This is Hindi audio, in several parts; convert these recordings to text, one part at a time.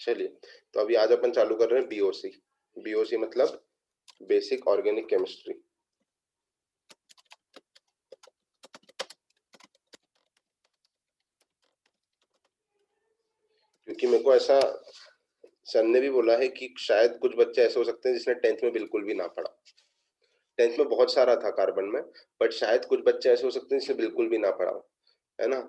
चलिए, तो अभी आज अपन चालू कर रहे हैं बीओसी। बीओसी मतलब बेसिक ऑर्गेनिक केमिस्ट्री। क्योंकि मेरे को ऐसा सर ने भी बोला है कि शायद कुछ बच्चे ऐसे हो सकते हैं जिसने 10th में बिल्कुल भी ना पढ़ा। 10th में बहुत सारा था कार्बन में, बट शायद कुछ बच्चे ऐसे हो सकते हैं जिसने बिल्कुल भी ना पढ़ा हो, है ना।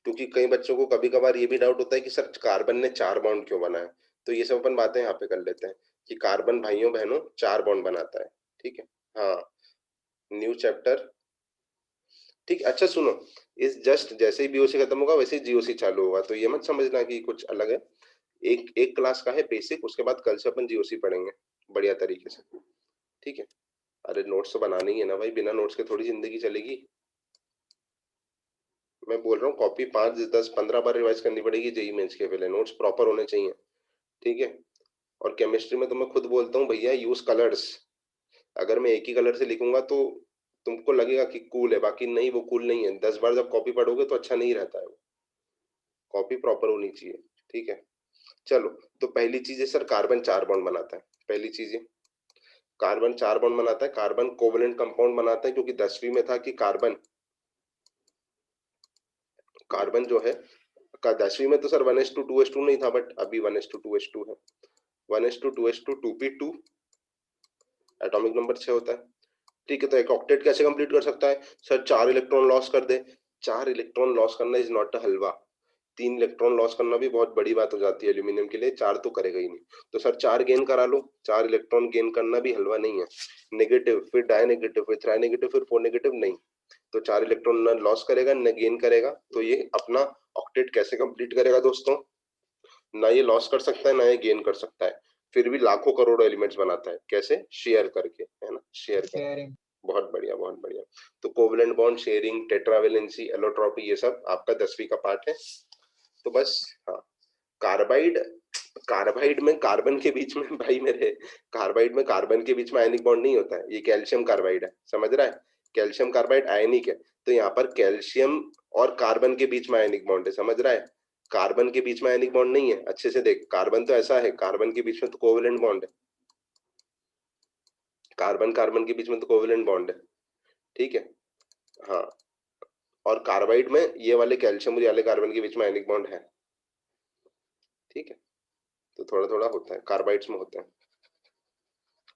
क्योंकि कई बच्चों को कभी कभार ये भी डाउट होता है कि सर कार्बन ने 4 बॉन्ड क्यों बनाए। तो ये सब अपन बातें यहाँ पे कर लेते हैं कि कार्बन भाइयों बहनों 4 बॉन्ड बनाता है। ठीक है, हाँ, न्यू चैप्टर। ठीक, अच्छा सुनो, इस जस्ट जैसे ही बीओसी खत्म होगा वैसे ही जीओसी चालू होगा, तो ये मत समझना कि कुछ अलग है। एक एक क्लास का है बेसिक, उसके बाद कल से अपन जीओसी पढ़ेंगे बढ़िया तरीके से। ठीक है, अरे नोट्स तो बनानी ही है ना भाई, बिना नोट्स के थोड़ी जिंदगी चलेगी। मैं बोल रहा हूँ कॉपी 5 10 15 बार रिवाइज करनी पड़ेगी जेई मेंस के पहले, नोट्स प्रॉपर होने चाहिए। ठीक है, और केमिस्ट्री में तो मैं खुद बोलता हूँ भैया यूज कलर्स। अगर मैं एक ही कलर से लिखूंगा तो तुमको लगेगा कि कूल है, बाकी नहीं, वो कूल नहीं है। 10 बार जब कॉपी पढ़ोगे तो अच्छा नहीं रहता है वो, कॉपी प्रॉपर होनी चाहिए। ठीक है, चलो, तो पहली चीज है सर कार्बन 4 बॉन्ड बनाता है। पहली चीज है कार्बन 4 बॉन्ड बनाता है, कार्बन कोवेलेंट कंपाउंड बनाता है। क्योंकि 10वीं में था कि कार्बन कार्बन जो है का 10वीं में तो सर 1:2:2 नहीं था, बट अभी 1:2:2 है। 1:2:2 एटॉमिक नंबर 6 होता है। ठीक है, तो एक ऑक्टेट कैसे कंप्लीट कर सकता है सर? 4 इलेक्ट्रॉन लॉस कर दे। 4 इलेक्ट्रॉन लॉस करना is not a halwa. 3 electron loss करना भी बहुत बड़ी बात हो जाती है एल्यूमिनियम के लिए, 4 तो करेगा ही नहीं। तो सर 4 गेन करा लो। 4 इलेक्ट्रॉन गेन करना भी हलवा नहीं है। नेगेटिव, फिर डाई नेगेटिव, फिर थ्राई नेगेटिव, फिर 4 नेगेटिव, नहीं। तो 4 इलेक्ट्रॉन न लॉस करेगा न गेन करेगा, तो ये अपना ऑक्टेट कैसे कंप्लीट करेगा दोस्तों? ना ये लॉस कर सकता है ना ये गेन कर सकता है, फिर भी लाखों करोड़ों एलिमेंट्स बनाता है। कैसे? शेयर करके, है ना, शेयर करके। बहुत बढ़िया, बहुत बढ़िया। तो covalent bond, sharing, tetravalency, allotropy, ये सब आपका 10वीं का पार्ट है। तो बस, हाँ, कार्बाइड, कार्बाइड में कार्बन के बीच में भाई मेरे, कार्बाइड में कार्बन के बीच में आयनिक बॉन्ड नहीं होता है। ये कैल्शियम कार्बाइड है, समझ रहा है? कैल्शियम कार्बाइड आयनिक है, तो यहाँ पर कैल्शियम और कार्बन के बीच में आयनिक बॉन्ड है, समझ रहा है? कार्बन के बीच में आयनिक बॉन्ड नहीं है। अच्छे से देख, कार्बन तो ऐसा है, कार्बन के बीच में तो कोवेलेंट बॉन्ड है। कार्बन कार्बन के बीच में तो कोवेलेंट बॉन्ड है। ठीक है, हाँ, और कार्बाइड में ये वाले कैल्शियम और ये वाले कार्बन के बीच में आयनिक बॉन्ड है। ठीक है, तो थोड़ा थोड़ा होता है, कार्बाइड्स में होता है,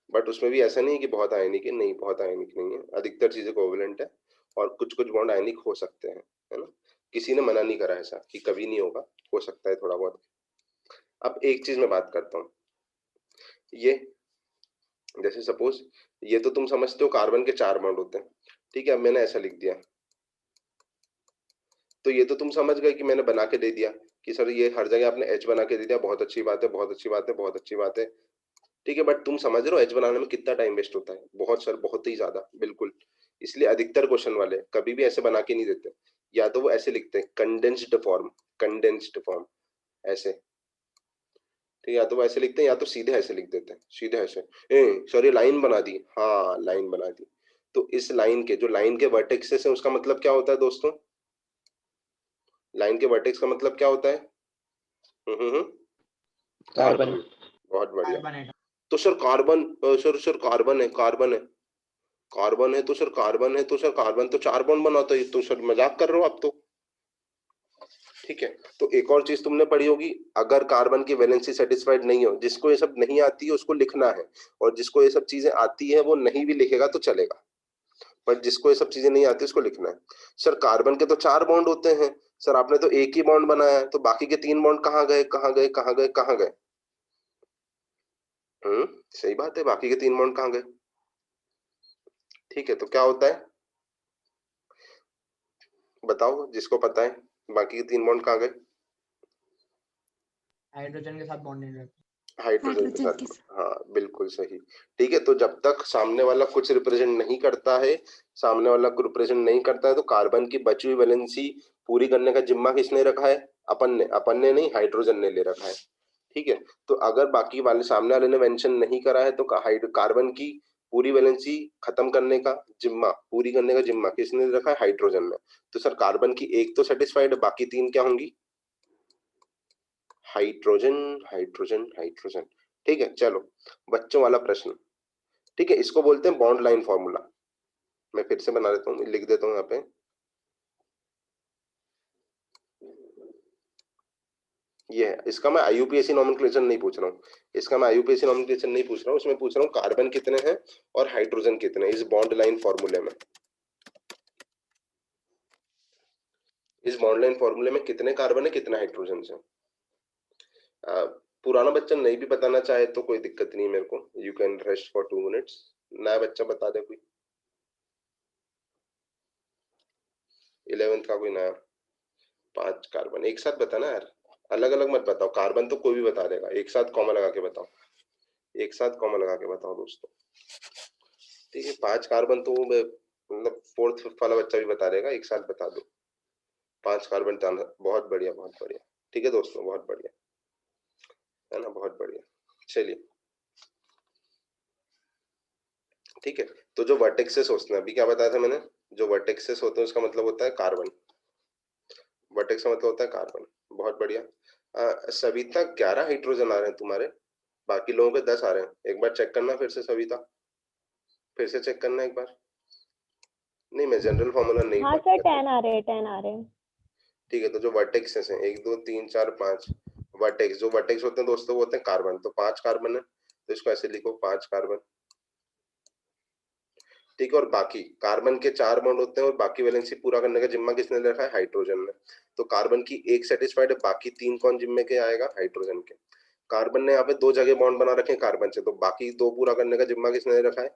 बट उसमें भी ऐसा नहीं है कि बहुत आयनिक है, नहीं, बहुत आयनिक नहीं है। अधिकतर चीजें कोवेलेंट है, और कुछ कुछ बॉन्ड आयनिक हो सकते हैं, है ना। किसी ने मना नहीं करा ऐसा कि कभी नहीं होगा, हो सकता है थोड़ा बहुत। अब एक चीज मैं बात करता हूँ, ये जैसे सपोज ये तो तुम समझते हो कार्बन के 4 बॉन्ड होते हैं। ठीक है, अब मैंने ऐसा लिख दिया, तो ये तो तुम समझ गए कि मैंने बना के दे दिया कि सर ये हर जगह आपने एच बना के दे दिया, बहुत अच्छी बात है, बहुत अच्छी बात है, बहुत अच्छी बात है। ठीक है, बट तुम समझ रहे हो एच बनाने में कितना टाइम वेस्ट होता है? बहुत सर, बहुत ही ज्यादा, बिल्कुल। इसलिए अधिकतर क्वेश्चन वाले कभी भी ऐसे बना के नहीं देते, या तो वो ऐसे लिखते हैं कंडेंस्ड फॉर्म, कंडेंस्ड फॉर्म ऐसे। ठीक है, या तो वो ऐसे लिखते हैं या तो सीधे ऐसे लिख देते हैं, सीधे ऐसे, ए सर ये लाइन बना दी, हाँ लाइन बना दी। तो इस लाइन के, जो लाइन के वर्टेक्सेस है, उसका मतलब क्या होता है दोस्तों? लाइन के वर्टेक्स का मतलब क्या होता है? कार्बन। बहुत बढ़िया। तो सर कार्बन, सर कार्बन है, कार्बन है, कार्बन है, तो सर कार्बन है, तो सर कार्बन तो 4 बॉन्ड बनाता है, तो सर मजाक कर रहे हो आप तो। ठीक है, तो एक और चीज तुमने पढ़ी होगी, अगर कार्बन की वैलेंसी सेटिस्फाइड नहीं हो, जिसको ये सब नहीं आती है उसको लिखना है, और जिसको ये सब चीजें आती है वो नहीं भी लिखेगा तो चलेगा, पर जिसको ये सब चीजें नहीं आती उसको लिखना है। सर कार्बन के तो 4 बॉन्ड होते हैं, सर आपने तो एक ही बॉन्ड बनाया है, तो बाकी के 3 बॉन्ड कहाँ गए, कहाँ गए, कहाँ गए, कहाँ गए? सही बात है, बाकी के 3 बॉन्ड कहाँ गए? ठीक है, तो क्या होता है बताओ, जिसको पता है बाकी के 3 बॉन्ड कहाँ गए? हाइड्रोजन के साथ बॉन्ड नहीं रहता, हाइड्रोजन के साथ, हाँ बिल्कुल सही। ठीक है, तो जब तक सामने वाला कुछ रिप्रेजेंट नहीं करता है, सामने वाला को रिप्रेजेंट नहीं करता है, तो कार्बन की बची हुई वैलेंसी पूरी करने का जिम्मा किसने रखा है? अपन ने नहीं, हाइड्रोजन ने ले रखा है। ठीक है, तो अगर बाकी वाले सामने वाले ने मेंशन नहीं करा है तो कार्बन की पूरी वैलेंसी खत्म करने का जिम्मा, पूरी करने का जिम्मा किसने रखा है? हाइड्रोजन ने। तो सर कार्बन की एक तो सेटिस्फाइड, बाकी 3 क्या होंगी? Hydrogen hydrogen hydrogen. ठीक है, चलो बच्चों वाला प्रश्न। ठीक है, इसको बोलते हैं बॉन्ड लाइन फॉर्मूला। मैं फिर से बना देता हूँ, लिख देता हूँ यहाँ पे। ये है, इसका मैं आईयूपीएसी नोमेनक्लेचर नहीं पूछ रहा हूँ, इसका मैं आईयूपीएसी नोमेनक्लेचर नहीं पूछ रहा हूँ, इसमें पूछ रहा हूँ कार्बन कितने हैं और हाइड्रोजन कितने हैं इस बॉन्ड लाइन फॉर्मूले में। इस बॉन्ड लाइन फॉर्मूले में कितने कार्बन है कितने हाइड्रोजन है। पुराना बच्चा नहीं भी बताना चाहे तो कोई दिक्कत नहीं मेरे को, you can rest for 2 minutes. नया बच्चा बता दे कोई, 11th का कोई नया। 5 कार्बन एक साथ बताना यार, अलग अलग मत बताओ। कार्बन तो कोई भी बता देगा, एक साथ कॉमा लगा के बताओ, एक साथ कॉमा लगा के बताओ दोस्तों। ठीक है, 5 कार्बन तो मतलब 4th 5th वाला बच्चा भी बता देगा, एक साथ बता दो। 5 कार्बन ताना, बहुत बढ़िया बहुत बढ़िया। ठीक है दोस्तों, बहुत बढ़िया है ना, बहुत बढ़िया। चलिए ठीक है, तो जो वर्टेक्सेस होते हैं, अभी क्या बताया था मैंने, जो वर्टेक्सेस होते हैं उसका मतलब होता है कार्बन। वर्टेक्स का मतलब होता है कार्बन, बहुत बढ़िया। सविता 11 हाइड्रोजन आ रहे हैं तुम्हारे, बाकी लोगों के 10 आ रहे हैं। एक बार चेक करना फिर से सविता, फिर से चेक करना एक बार। नहीं मैं जनरल फॉर्मूला नहीं हाँ सर, 10 आ रहे हैं, 10 आ रहे हैं। ठीक है, तो जो वर्टेक्सेस हैं 1 2 3 4 5 वर्टेक्स, जो वर्टेक्स होते हैं दोस्तों वो होते हैं कार्बन। तो 5 कार्बन है, तो इसको ऐसे लिखो 5 कार्बन। ठीक है, और बाकी कार्बन के 4 बॉन्ड होते हैं और बाकी वैलेंसी पूरा करने का जिम्मा किसने ले रखा है, हाइड्रोजन ने। तो कार्बन की एक सेटिस्फाइड है, बाकी 3 कौन जिम्मे के आएगा, हाइड्रोजन के। कार्बन ने यहाँ पे 2 जगह बॉन्ड बना रखे हैं कार्बन से, तो बाकी 2 पूरा करने का जिम्मा किसने ले रखा है,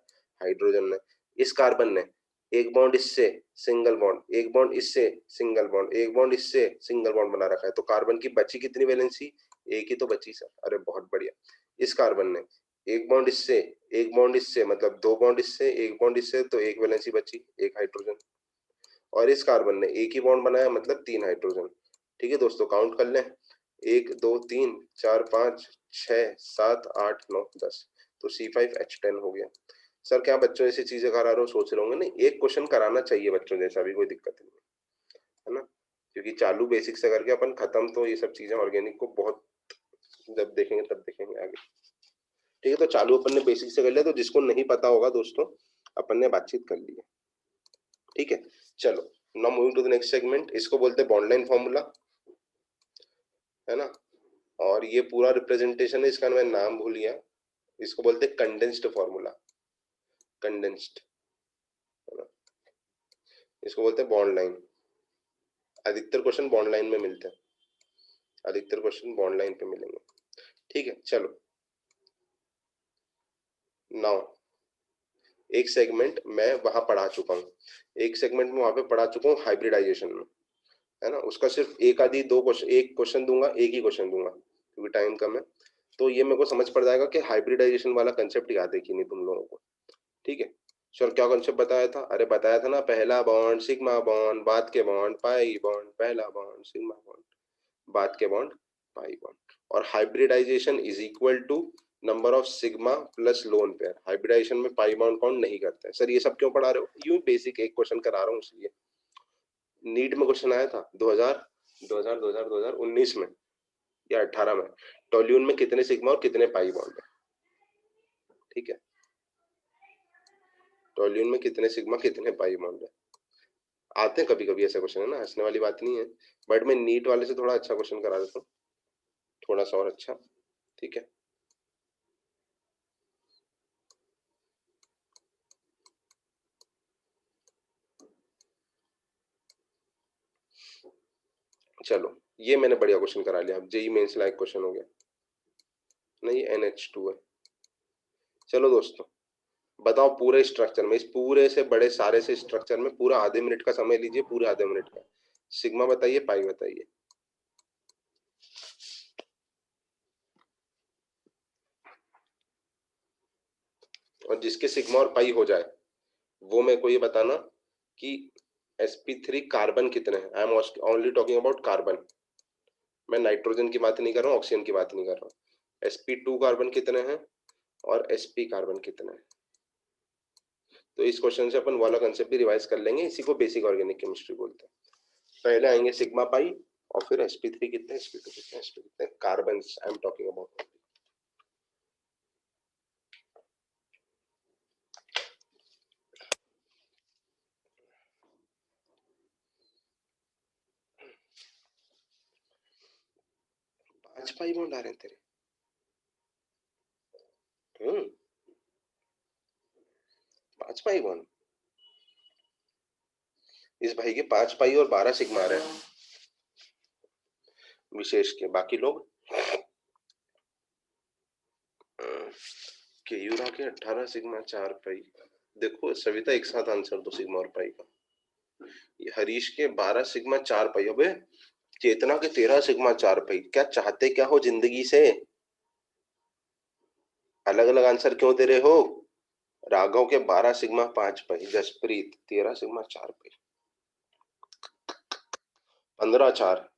हाइड्रोजन ने। इस कार्बन ने एक बॉन्ड इससे सिंगल बॉन्ड, एक बॉन्ड इससे सिंगल बॉन्ड, एक बॉन्ड इससे सिंगल बॉन्ड बना रखा है, तो कार्बन की बची कितनी वैलेंसी, एक ही तो बची सर। अरे बहुत बढ़िया। इस कार्बन ने एक बॉन्ड इससे, एक बॉन्ड इससे, मतलब 2 बॉन्ड इससे, एक बॉन्ड इससे, तो एक वैलेंसी बची, एक हाइड्रोजन। और इस कार्बन ने एक ही बॉन्ड बनाया, मतलब 3 हाइड्रोजन। ठीक है दोस्तों, काउंट कर लें, 1 2 3 4 5 6 7 8 9 10, तो C5H10 हो गया। सर क्या बच्चों ऐसी चीजें करा रहे हो, सोच रहे होंगे, नहीं एक क्वेश्चन कराना चाहिए बच्चों जैसा भी, कोई दिक्कत नहीं है ना, क्योंकि चालू बेसिक से करके अपन खत्म तो ये सब चीजें ऑर्गेनिक को बहुत जब देखेंगे तब देखेंगे आगे। ठीक है, तो चालू अपन ने बेसिक से कर लिया, तो जिसको नहीं पता होगा दोस्तों अपन ने बातचीत कर ली है। ठीक है, चलो now moving to the next segment, इसको बोलते हैं बॉन्ड लाइन फॉर्मूला, है ना। और ये पूरा रिप्रेजेंटेशन है, इसका मैं नाम भूल गया, इसको बोलते हैं कंडेंस्ड फॉर्मूला, कंडेंस्ड, है ना, इसको बोलते हैं बॉन्ड लाइन। अधिकतर क्वेश्चन बॉन्ड लाइन में मिलते हैं, अधिकतर क्वेश्चन बॉन्ड लाइन पे मिलेंगे। ठीक है, चलो नाउ एक सेगमेंट मैं वहां पढ़ा चुका हूँ, एक सेगमेंट में वहां पे पढ़ा चुका हूँ हाइब्रिडाइजेशन में, है ना। उसका सिर्फ एक आधी 2 क्वेश्चन, एक क्वेश्चन दूंगा, एक ही क्वेश्चन दूंगा क्योंकि टाइम कम है, तो ये मेरे को समझ पड़ जाएगा कि हाइब्रिडाइजेशन वाला कंसेप्ट याद है कि नहीं तुम लोगों को। ठीक है सर, क्या कंसेप्ट बताया था, अरे बताया था ना, पहला बॉन्ड सिग्मा बॉन्ड, बाद के बॉन्ड पाई बॉन्ड, पहला बॉन्ड सिग्मा बॉन्ड, बाद के बॉन्ड पाई बॉन्ड। और hybridization is equal to number of sigma plus lone pair. Hybridization में पाई बॉन्ड काउंट नहीं करते हैं। सर ये सब क्यों पढ़ा रहे हो, यूं बेसिक एक क्वेश्चन करा रहा हूँ इसलिए। नीट में क्वेश्चन आया था 2019 में या 18 में, टोल्यून में कितने सिग्मा और कितने पाई बॉन्ड है। ठीक है, टोल्यून में कितने सिग्मा कितने पाई बॉन्ड है, आते हैं कभी कभी ऐसे क्वेश्चन, है ना, हंसने वाली बात नहीं है। बट मैं नीट वाले से थोड़ा अच्छा क्वेश्चन करा देता हूँ, थोड़ा सा और अच्छा। ठीक है, चलो ये मैंने बढ़िया क्वेश्चन करा लिया, अब जेई मेंस लायक क्वेश्चन हो गया, नहीं NH2 है। चलो दोस्तों बताओ, पूरे स्ट्रक्चर में, इस पूरे से बड़े सारे से स्ट्रक्चर में पूरा आधे मिनट का समय लीजिए, पूरे आधे मिनट का, सिग्मा बताइए पाई बताइए। और जिसके सिग्मा और पाई हो जाए वो मेरे को ये बताना कि sp3 कार्बन कितने हैं। I am only talking about carbon, मैं नाइट्रोजन की बात नहीं कर रहा हूँ, ऑक्सीजन की बात नहीं कर रहा हूँ। sp2 कार्बन कितने हैं और sp कार्बन कितने हैं। तो इस क्वेश्चन से अपन वाला कंसेप्ट भी रिवाइज कर लेंगे, इसी को बेसिक ऑर्गेनिक केमिस्ट्री बोलते हैं। पहले आएंगे सिग्मा पाई और फिर sp3 कितने, sp2 कितने, sp कितने, carbon I am talking about. पांच पाई बॉन्ड आ रहे हैं तेरे। पांच पाई बॉन्ड, इस भाई के 5 पाई और 12 सिग्मा आ रहे हैं विशेष के। बाकी लोग केयूरा के 18 सिग्मा 4 पाई। देखो सविता एक साथ आंसर दो सिग्मा और पाई का। ये हरीश के 12 सिग्मा 4 पाई। अबे चेतना के 13 सिग्मा 4 पाई। क्या चाहते क्या हो जिंदगी से? अलग अलग आंसर क्यों दे रहे हो? राघव के 12 सिग्मा 5 पाई, जसप्रीत 13 सिग्मा 4 पाई, 15 4,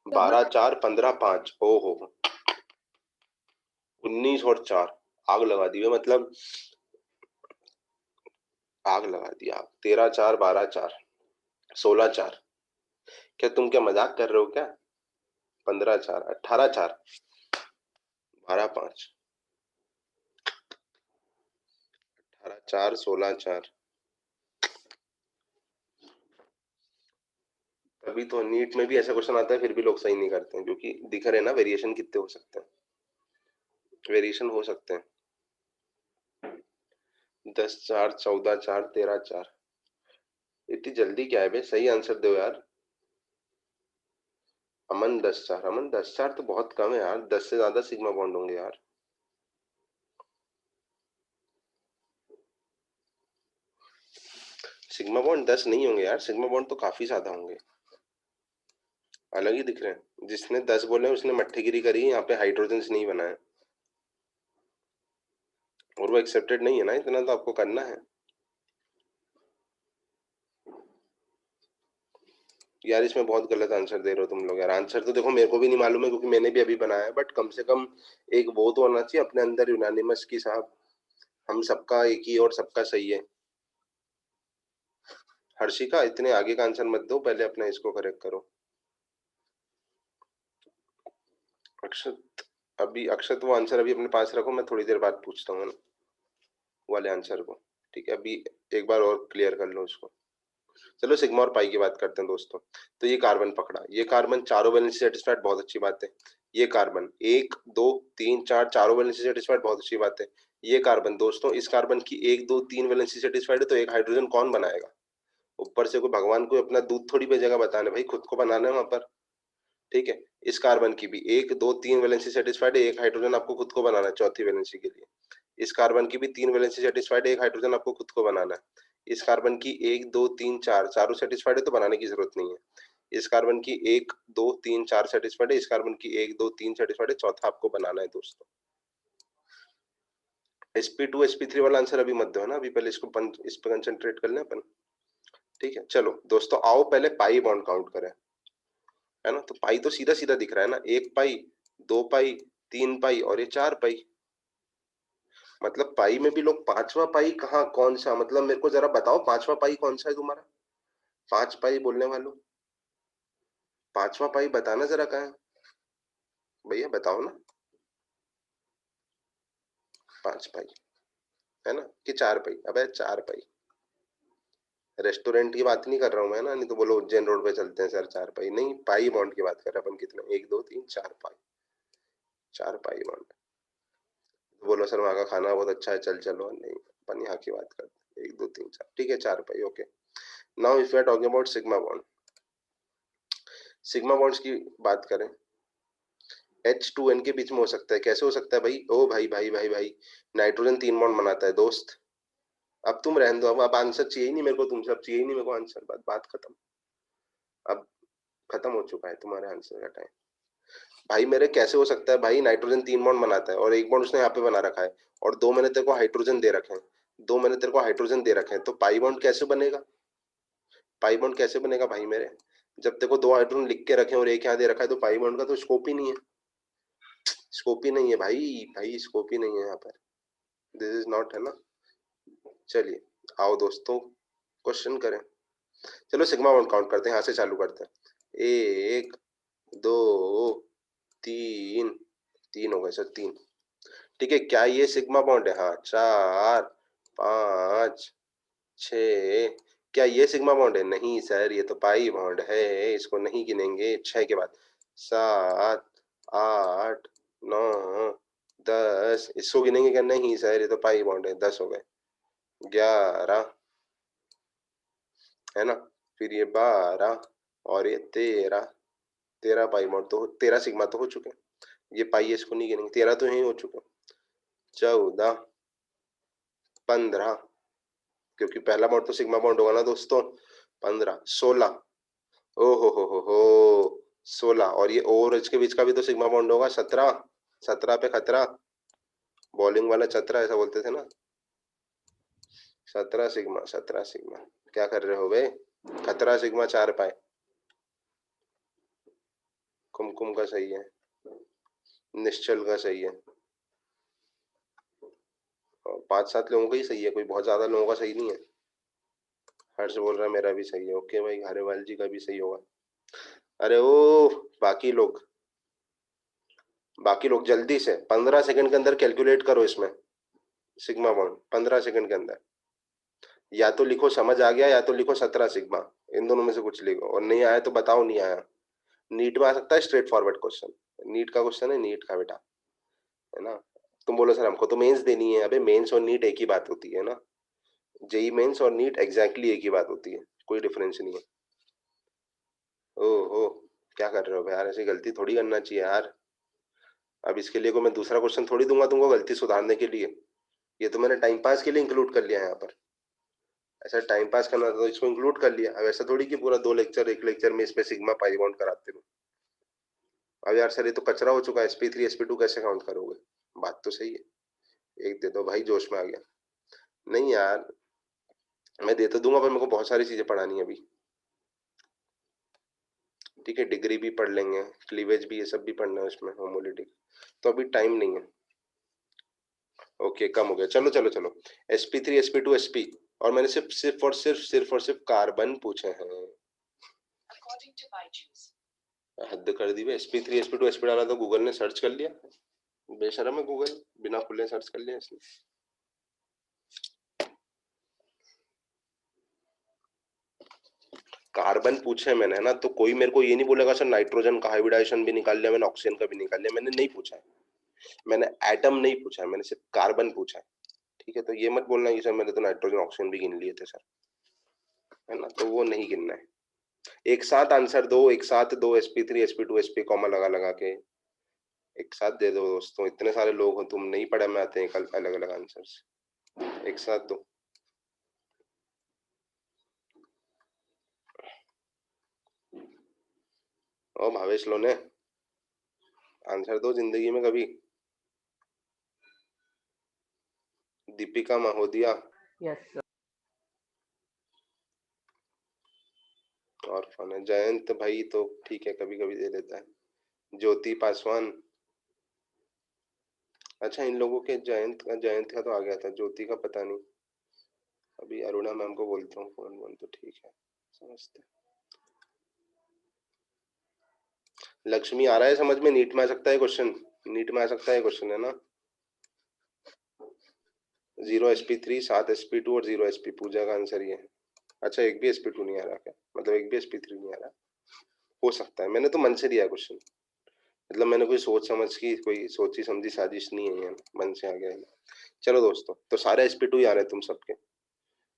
12 4, 15 5, ओहो 19 और 4, आग लगा दी। मतलब आग लगा दी आग। 13 4, 12 4, 16 4। क्या तुम क्या मजाक कर रहे हो क्या? 15 4, 18 4, 12 5, 18 4, 16 4। अभी तो नीट में भी ऐसा क्वेश्चन आता है फिर भी लोग सही नहीं करते हैं, क्योंकि दिख रहे हैं ना वेरिएशन कितने हो सकते हैं। वेरिएशन हो सकते हैं 10 4, 14 4, 13 4। इतनी जल्दी क्या है बे? सही आंसर दो यार। अमन 10 4, अमन 10 4 तो बहुत कम है यार। 10 से ज्यादा सिग्मा बॉन्ड होंगे यार। सिग्मा बॉन्ड 10 नहीं होंगे यार, सिग्मा बॉन्ड तो काफी ज्यादा होंगे। अलग ही दिख रहे हैं। जिसने 10 बोले उसने मट्ठेगिरी करी। यहाँ पे हाइड्रोजन नहीं बनाए और वो एक्सेप्टेड नहीं है ना, इतना तो आपको करना है यार। इसमें बहुत गलत आंसर दे रहे हो तुम लोग यार। आंसर तो देखो मेरे को भी नहीं मालूम है, क्योंकि मैंने भी अभी बनाया है, बट कम से कम एक वो तो होना चाहिए अपने अंदर यूनानिमस की साहब हम सबका एक ही और सबका सही है। हर्षिका इतने आगे का आंसर मत दो, पहले अपना इसको करेक्ट करो। अक्षत अभी, अक्षत वो आंसर अभी अपने पास रखो, मैं थोड़ी देर बाद पूछता हूँ ना वाले आंसर को। ठीक है, अभी एक बार और क्लियर कर लो उसको। चलो सिग्मा और पाई की बात करते हैं दोस्तों। तो ये कार्बन पकड़ा, ये कार्बन चारों वैलेंसी सेटिस्फाइड, बहुत अच्छी बात है। ये कार्बन 1 2 3 4 चारों वैलेंसी सेटिस्फाइड, बहुत अच्छी बात है। ये कार्बन दोस्तों, इस कार्बन की 1 2 3 वैलेंसी सेटिस्फाइड है, तो एक हाइड्रोजन कौन बनाएगा? ऊपर से कोई भगवान को अपना दूध थोड़ी भेजेगा बताने, भाई खुद को बनाना है वहां पर। ठीक है, इस कार्बन की भी 1 2 3 वैलेंसी सेटिस्फाइड है, एक हाइड्रोजन आपको खुद को बनाना है चौथी वैलेंसी के लिए। इस कार्बन की भी 3 वैलेंसी सेटिस्फाइड है, एक हाइड्रोजन आपको खुद को बनाना है। इस कार्बन की 1 2 3 4 चारों सेटिस्फाइड है, तो बनाने की जरूरत नहीं है। इस कार्बन की 1 2 3 4 सेटिस्फाइड है, इस कार्बन की 1 2 3 सेटिस्फाइड है, चौथा आपको बनाना है दोस्तों। sp2 sp3 वाला आंसर अभी मत दो है ना, अभी पहले इस पर कंसंट्रेट कर लें अपन। ठीक है, चलो दोस्तों आओ पहले पाई बॉन्ड काउंट करें, है ना। तो पाई तो सीधा सीधा दिख रहा है ना, 1 पाई 2 पाई 3 पाई और ये 4 पाई। मतलब पाई में भी लोग पांचवा पाई कहाँ, कौन सा, मतलब मेरे को जरा बताओ पांचवा पाई कौन सा है तुम्हारा? 5 पाई बोलने वालों, पांचवा पाई बताना जरा कहाँ है भैया, बताओ ना। 5 पाई है ना कि 4 पाई? अबे 4 पाई। रेस्टोरेंट की बात नहीं कर रहा हूँ मैं ना, नहीं तो बोलो उज्जैन रोड पे चलते हैं सर 4 पाई नहीं, पाई बॉन्ड की बात कर रहे हैं अपन। कितने? 1 2 3 4 पाई, 4 पाई बॉन्ड। तो बोलो सर वहाँ का खाना बहुत अच्छा है, चल चलो, नहीं अपन यहाँ की बात करते हैं। 1 2 3 4, ठीक है 4 pi, okay. Now if we are talking about sigma bond, sigma bonds की बात करें, H2N के बीच में हो सकता है। कैसे हो सकता है भाई? ओ भाई भाई भाई भाई, नाइट्रोजन 3 बॉन्ड बनाता है दोस्त। अब तुम रहने दो, अब आंसर चाहिए ही नहीं मेरे को तुमसे, अब चाहिए ही नहीं मेरे को आंसर, बात खत्म। अब खत्म हो चुका है तुम्हारे आंसर का टाइम। भाई मेरे कैसे हो सकता है भाई, नाइट्रोजन 3 बॉन्ड बनाता है और एक बॉन्ड उसने यहाँ पे बना रखा है, और 2 मैंने तेरे को हाइड्रोजन दे रखे हैं, 2 मैंने तेरे को हाइड्रोजन दे रखे हैं, तो पाई बॉन्ड कैसे बनेगा? पाई बॉन्ड कैसे बनेगा भाई मेरे? जब तेरे को 2 हाइड्रोजन लिख के रखे हैं और एक यहाँ दे रखा है, तो पाई बॉन्ड का तो स्कोप ही नहीं है। स्कोप ही नहीं है भाई, भाई स्कोप ही नहीं है यहाँ पर। दिस इज नॉट, है ना। चलिए आओ दोस्तों क्वेश्चन करें। चलो सिग्मा बॉन्ड काउंट करते हैं, यहाँ से चालू करते हैं। 1 2 3 3 हो गए सर, 3। ठीक है, क्या ये सिग्मा बॉन्ड है? हाँ। 4 5 6, क्या ये सिग्मा बॉन्ड है? नहीं सर, ये तो पाई बॉन्ड है, इसको नहीं गिनेंगे। 6 के बाद 7 8 9 10, इसको गिनेंगे क्या? नहीं सर, ये तो पाई बॉन्ड है। 10 हो गए। 11 है ना, फिर ये 12 और ये 13। 13 पाई बॉन्ड तो 13 सिग्मा तो हो चुके। ये पाई, इसको नहीं गिनेंगे, 13 तो यही हो चुके। 14 15, क्योंकि पहला बॉन्ड तो सिग्मा बॉन्ड होगा ना दोस्तों। 15 16, ओ हो 16, और ये ओ और एच के बीच का भी तो सिग्मा बॉन्ड होगा। 17 17 पे खतरा, बॉलिंग वाला चतरा ऐसा बोलते थे ना। 17 सिग्मा 17 सिग्मा, क्या कर रहे हो बे? खतरा सिग्मा 4 पाए। कुमकुम का सही है, निश्चल का सही है, 5-7 लोगों का ही सही है, कोई बहुत ज्यादा लोगों का सही नहीं है। हर्ष बोल रहा है मेरा भी सही है। ओके भाई, घारेवाल जी का भी सही होगा। अरे ओ, बाकी लोग जल्दी से 15 सेकंड के अंदर कैलकुलेट करो इसमें सिग्मा बॉन्ड। 15 सेकंड के अंदर या तो लिखो समझ आ गया, या तो लिखो 17 सिग्मा। इन दोनों में से कुछ लिखो, और नहीं आया तो बताओ नहीं आया। नीट में आ सकता है स्ट्रेट फॉरवर्ड क्वेश्चन, नीट का क्वेश्चन है, नीट का बेटा, है ना। तुम बोलो सर हमको तो मेंस देनी है। अबे मेंस और नीट एक ही बात होती है ना। जेई मेंस और नीट एग्जैक्टली एक ही बात होती है, कोई डिफरेंस नहीं है। ओहो, क्या कर रहे हो यार? ऐसी गलती थोड़ी करना चाहिए यार। अब इसके लिए को मैं दूसरा क्वेश्चन थोड़ी दूंगा तुमको गलती सुधारने के लिए। ये तो मैंने टाइम पास के लिए इंक्लूड कर लिया है यहाँ पर। ऐसा टाइम पास करना था तो इसको इंक्लूड कर लिया। अब ऐसा थोड़ी कि पूरा 2 लेक्चर एक लेक्चर में इसमें सिग्मा पाई बॉन्ड कराते रहो। अब यार सर ये तो कचरा हो चुका है, sp3 sp2 कैसे काउंट करोगे? बात तो सही है। एक दे दो भाई, जोश में आ गया। नहीं यार, मैं दे तो दूंगा, पर मेरे को बहुत सारी चीजें पढ़ानी है अभी। ठीक है, डिग्री भी पढ़ लेंगे, क्लीवेज भी, ये सब भी पढ़ना है उसमें, होमोलिटिक। तो अभी टाइम नहीं है। ओके, कम हो गया। चलो चलो चलो, sp3 sp2 sp, और मैंने सिर्फ कार्बन पूछे हैं। हद कर दी भाई, sp3 sp2 sp डाला तो गूगल ने सर्च कर लिया। बेशरम है गूगल, बिना खुले सर्च कर लिया इसने। कार्बन पूछे मैंने ना, तो कोई मेरे को ये नहीं बोलेगा सर नाइट्रोजन का हाइब्रिडाइजेशन भी निकाल लिया मैंने, ऑक्सीजन का भी निकाल लिया। मैंने नहीं पूछा है, मैंने एटम नहीं पूछा है, मैंने सिर्फ कार्बन पूछा है। ठीक है, तो ये मत बोलना कि सर मैंने तो नाइट्रोजन ऑक्सीजन भी गिन लिए थे सर, है ना, तो वो नहीं गिनना है। एक साथ आंसर दो, एक साथ दो, sp3 sp2 sp कॉमा लगा लगा के एक साथ दे दो दोस्तों। इतने सारे लोग हो, तुम नहीं पढ़े में आते हैं कल अलग अलग आंसर्स, एक साथ दो। ओ भावेश लोने, आंसर दो जिंदगी में कभी। दीपिका महोदिया, Yes, sir. और फन है। जयंत भाई तो ठीक है, कभी कभी दे देता है। ज्योति पासवान, अच्छा इन लोगों के जयंत का तो आ गया था, ज्योति का पता नहीं। अभी अरुणा मैम को बोलता हूँ फोन वोन, तो ठीक है, समझते। लक्ष्मी आ रहा है समझ में, नीट में आ सकता है क्वेश्चन, नीट में आ सकता है क्वेश्चन, है ना। 0 sp3 7 sp2 और 0 sp, पूजा का आंसर ये है। अच्छा, एक भी sp2 नहीं आ रहा क्या? मतलब एक भी sp3 नहीं आ रहा? हो सकता है, मैंने तो मन से दिया क्वेश्चन, मतलब मैंने कोई सोच समझ की, कोई सोची समझी साजिश नहीं है, ये मन से आ गया है। चलो दोस्तों, तो सारे sp2 ही आ रहे हैं तुम सबके,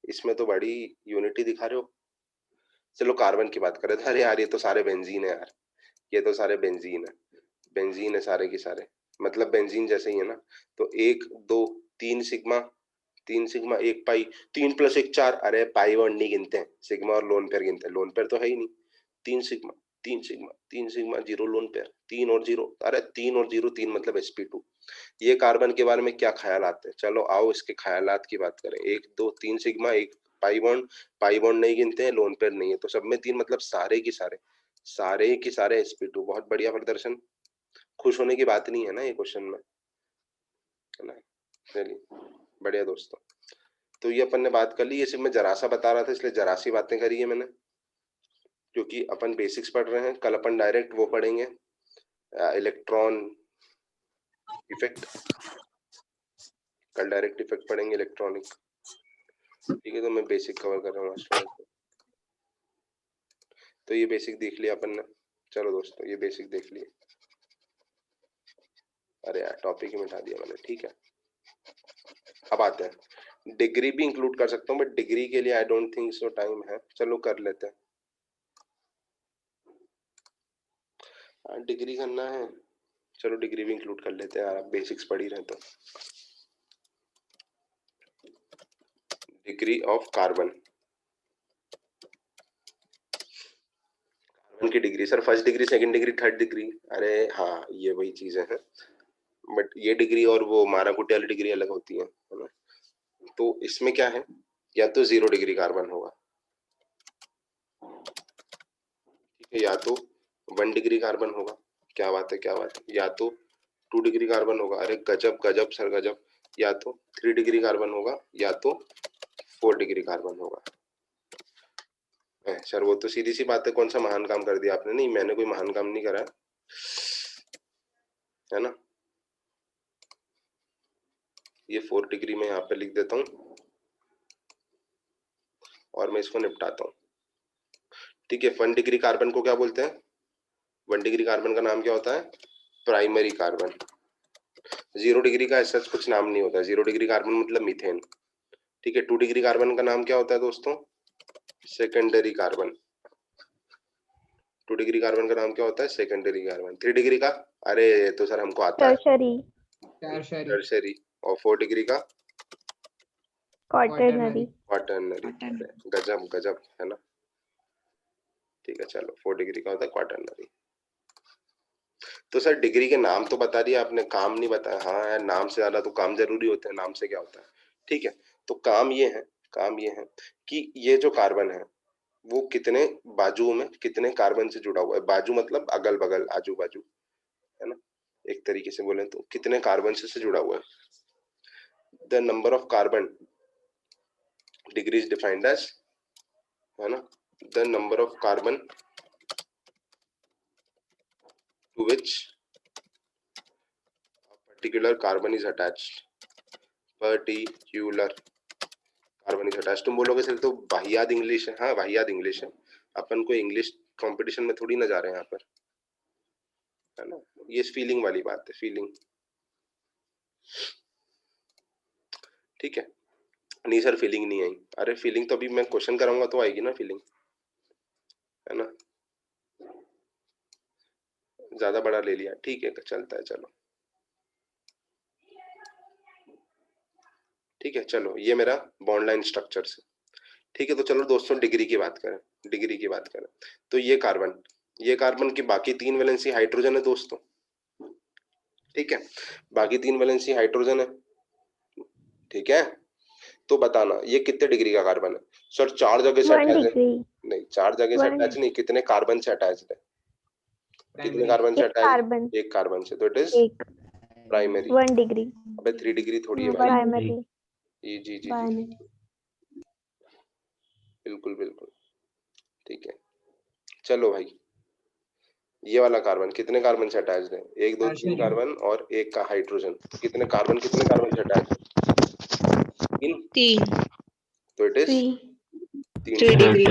इसमें तो बड़ी यूनिटी दिखा रहे हो। चलो कार्बन की बात करें, अरे यार ये तो सारे बेंजीन है यार, ये तो सारे बेंजीन है, बेंजीन है सारे के सारे, मतलब बेंजीन जैसे ही है ना। तो 1 2 3 सिग्मा, 3 सिग्मा 1 पाई, 3 + 1 4। अरे पाई वन नहीं गिनते हैं, सिग्मा और लोन पेयर गिनते हैं, लोन पेयर तो है ही नहीं। 3 sigma 3 sigma 3 sigma 0 lone pair, 3 और 0, अरे 3 और 0 3 मतलब sp2। ये कार्बन के बारे में क्या ख्याल आते हैं? चलो आओ इसके ख्यालात की बात करें। 1 2 3 sigma, 1 pi bond, pi bond नहीं गिनते हैं, लोन पेयर नहीं है, तो सब में 3 मतलब सारे की सारे sp2। बहुत बढ़िया प्रदर्शन, खुश होने की बात नहीं है ना ये क्वेश्चन में, है ना। चलिए बढ़िया दोस्तों, तो ये अपन ने बात कर ली। ये सिर्फ मैं जरा सा बता रहा था, इसलिए जरा सी बातें करी है मैंने। क्योंकि अपन बेसिक्स पढ़ रहे हैं, कल अपन डायरेक्ट वो पढ़ेंगे इलेक्ट्रॉन इफेक्ट, कल डायरेक्ट इफेक्ट पढ़ेंगे इलेक्ट्रॉनिक। ठीक है, तो मैं बेसिक कवर कर रहा हूँ स्टूडेंट। तो ये बेसिक देख लिया अपन ने। चलो दोस्तों, ये बेसिक देख लिए। अरे यार, टॉपिक ही मिटा दिया मैंने। ठीक है, अब आते हैं। डिग्री भी इंक्लूड कर सकता हूँ, बट डिग्री के लिए I don't think so time है। चलो कर लेते हैं। डिग्री करना है, चलो डिग्री भी इंक्लूड कर लेते हैं यार, आप बेसिक्स पढ़ ही रहे तो। डिग्री ऑफ कार्बन, कार्बन की degree sir, first degree, second degree, third degree. अरे हाँ, ये वही चीजें हैं, बट ये डिग्री और वो माराकुटी वाली डिग्री अलग होती है ना। तो इसमें क्या है, या तो 0 डिग्री कार्बन होगा, ठीक है, या तो 1 डिग्री कार्बन होगा। क्या बात है, क्या बात है। या तो 2 डिग्री कार्बन होगा। अरे गजब गजब सर गजब। या तो 3 डिग्री कार्बन होगा, या तो 4 डिग्री कार्बन होगा। सर वो तो सीधी सी बात है, कौन सा महान काम कर दिया आपने। नहीं, मैंने कोई महान काम नहीं करा है ना। ये 4 डिग्री में यहाँ पे लिख देता हूँ और मैं इसको निपटाता हूँ। ठीक है, 1 डिग्री कार्बन को क्या बोलते हैं? 1 डिग्री कार्बन का नाम क्या होता है? Primary carbon. 0 डिग्री का ऐसा कुछ नाम नहीं होता। 0 डिग्री कार्बन मतलब मीथेन। ठीक है, 2 डिग्री कार्बन का नाम क्या होता है दोस्तों? Secondary carbon. 2 डिग्री कार्बन का नाम क्या होता है? Secondary carbon. 3 डिग्री का, अरे ये तो सर हमको आता है, टर्शरी। और 4 डिग्री का क्वाटरनरी। क्वाटरनरी। गजब गजब, है ना। ठीक है, चलो 4 डिग्री का होता है क्वाटरनरी। तो सर डिग्री के नाम तो बता दिया आपने, काम नहीं बताया। हाँ यार, नाम से ज्यादा तो काम जरूरी होते हैं। नाम से क्या होता है? ठीक है, तो काम ये है, काम ये है कि ये जो कार्बन है वो कितने बाजुओं में, कितने कार्बन से जुड़ा हुआ है। बाजू मतलब अगल बगल, आजू बाजू, है ना। एक तरीके से बोले तो कितने कार्बन से जुड़ा हुआ है। The number of carbon degree is defined as, है ना, the number of carbon to which particular carbon is attached. Particular carbon is attached. तुम बोलोगे सर तो वाहियात इंग्लिश है। हाँ वाहियात इंग्लिश है, अपन को इंग्लिश कंपटीशन में थोड़ी ना जा रहे हैं यहाँ पर, है ना। ये फीलिंग वाली बात है, फीलिंग। ठीक है, नहीं सर फीलिंग नहीं आई। अरे फीलिंग तो अभी मैं क्वेश्चन कराऊंगा तो आएगी ना फीलिंग, है ना। ज्यादा बड़ा ले लिया, ठीक है चलता है, चलो ठीक है। चलो ये मेरा बॉन्ड लाइन स्ट्रक्चर से, ठीक है। तो चलो दोस्तों डिग्री की बात करें, डिग्री की बात करें तो ये कार्बन की बाकी 3 वैलेंसी हाइड्रोजन है दोस्तों। ठीक है, बाकी 3 वैलेंसी हाइड्रोजन है। ठीक है, तो बताना ये कितने डिग्री का कार्बन है। सर 4 जगह से 1 अटैच है। डिग्री। नहीं, 4 जगह से अटैच नहीं, कितने कार्बन से अटैच है? कितने कार्बन से एक अटैच? कार्बन। एक कार्बन से, तो इट इज एक प्राइमरी। 1 डिग्री। अबे 3 डिग्री थोड़ी है भाई। प्राइमरी। जी जी जी जी, बिल्कुल बिल्कुल, ठीक है। चलो भाई, ये वाला कार्बन कितने कार्बन से अटैच्ड है? 1 2 3 कार्बन और एक का हाइड्रोजन। तो कितने कार्बन से अटैच्ड है? 3। तो इट इज 3 डिग्री,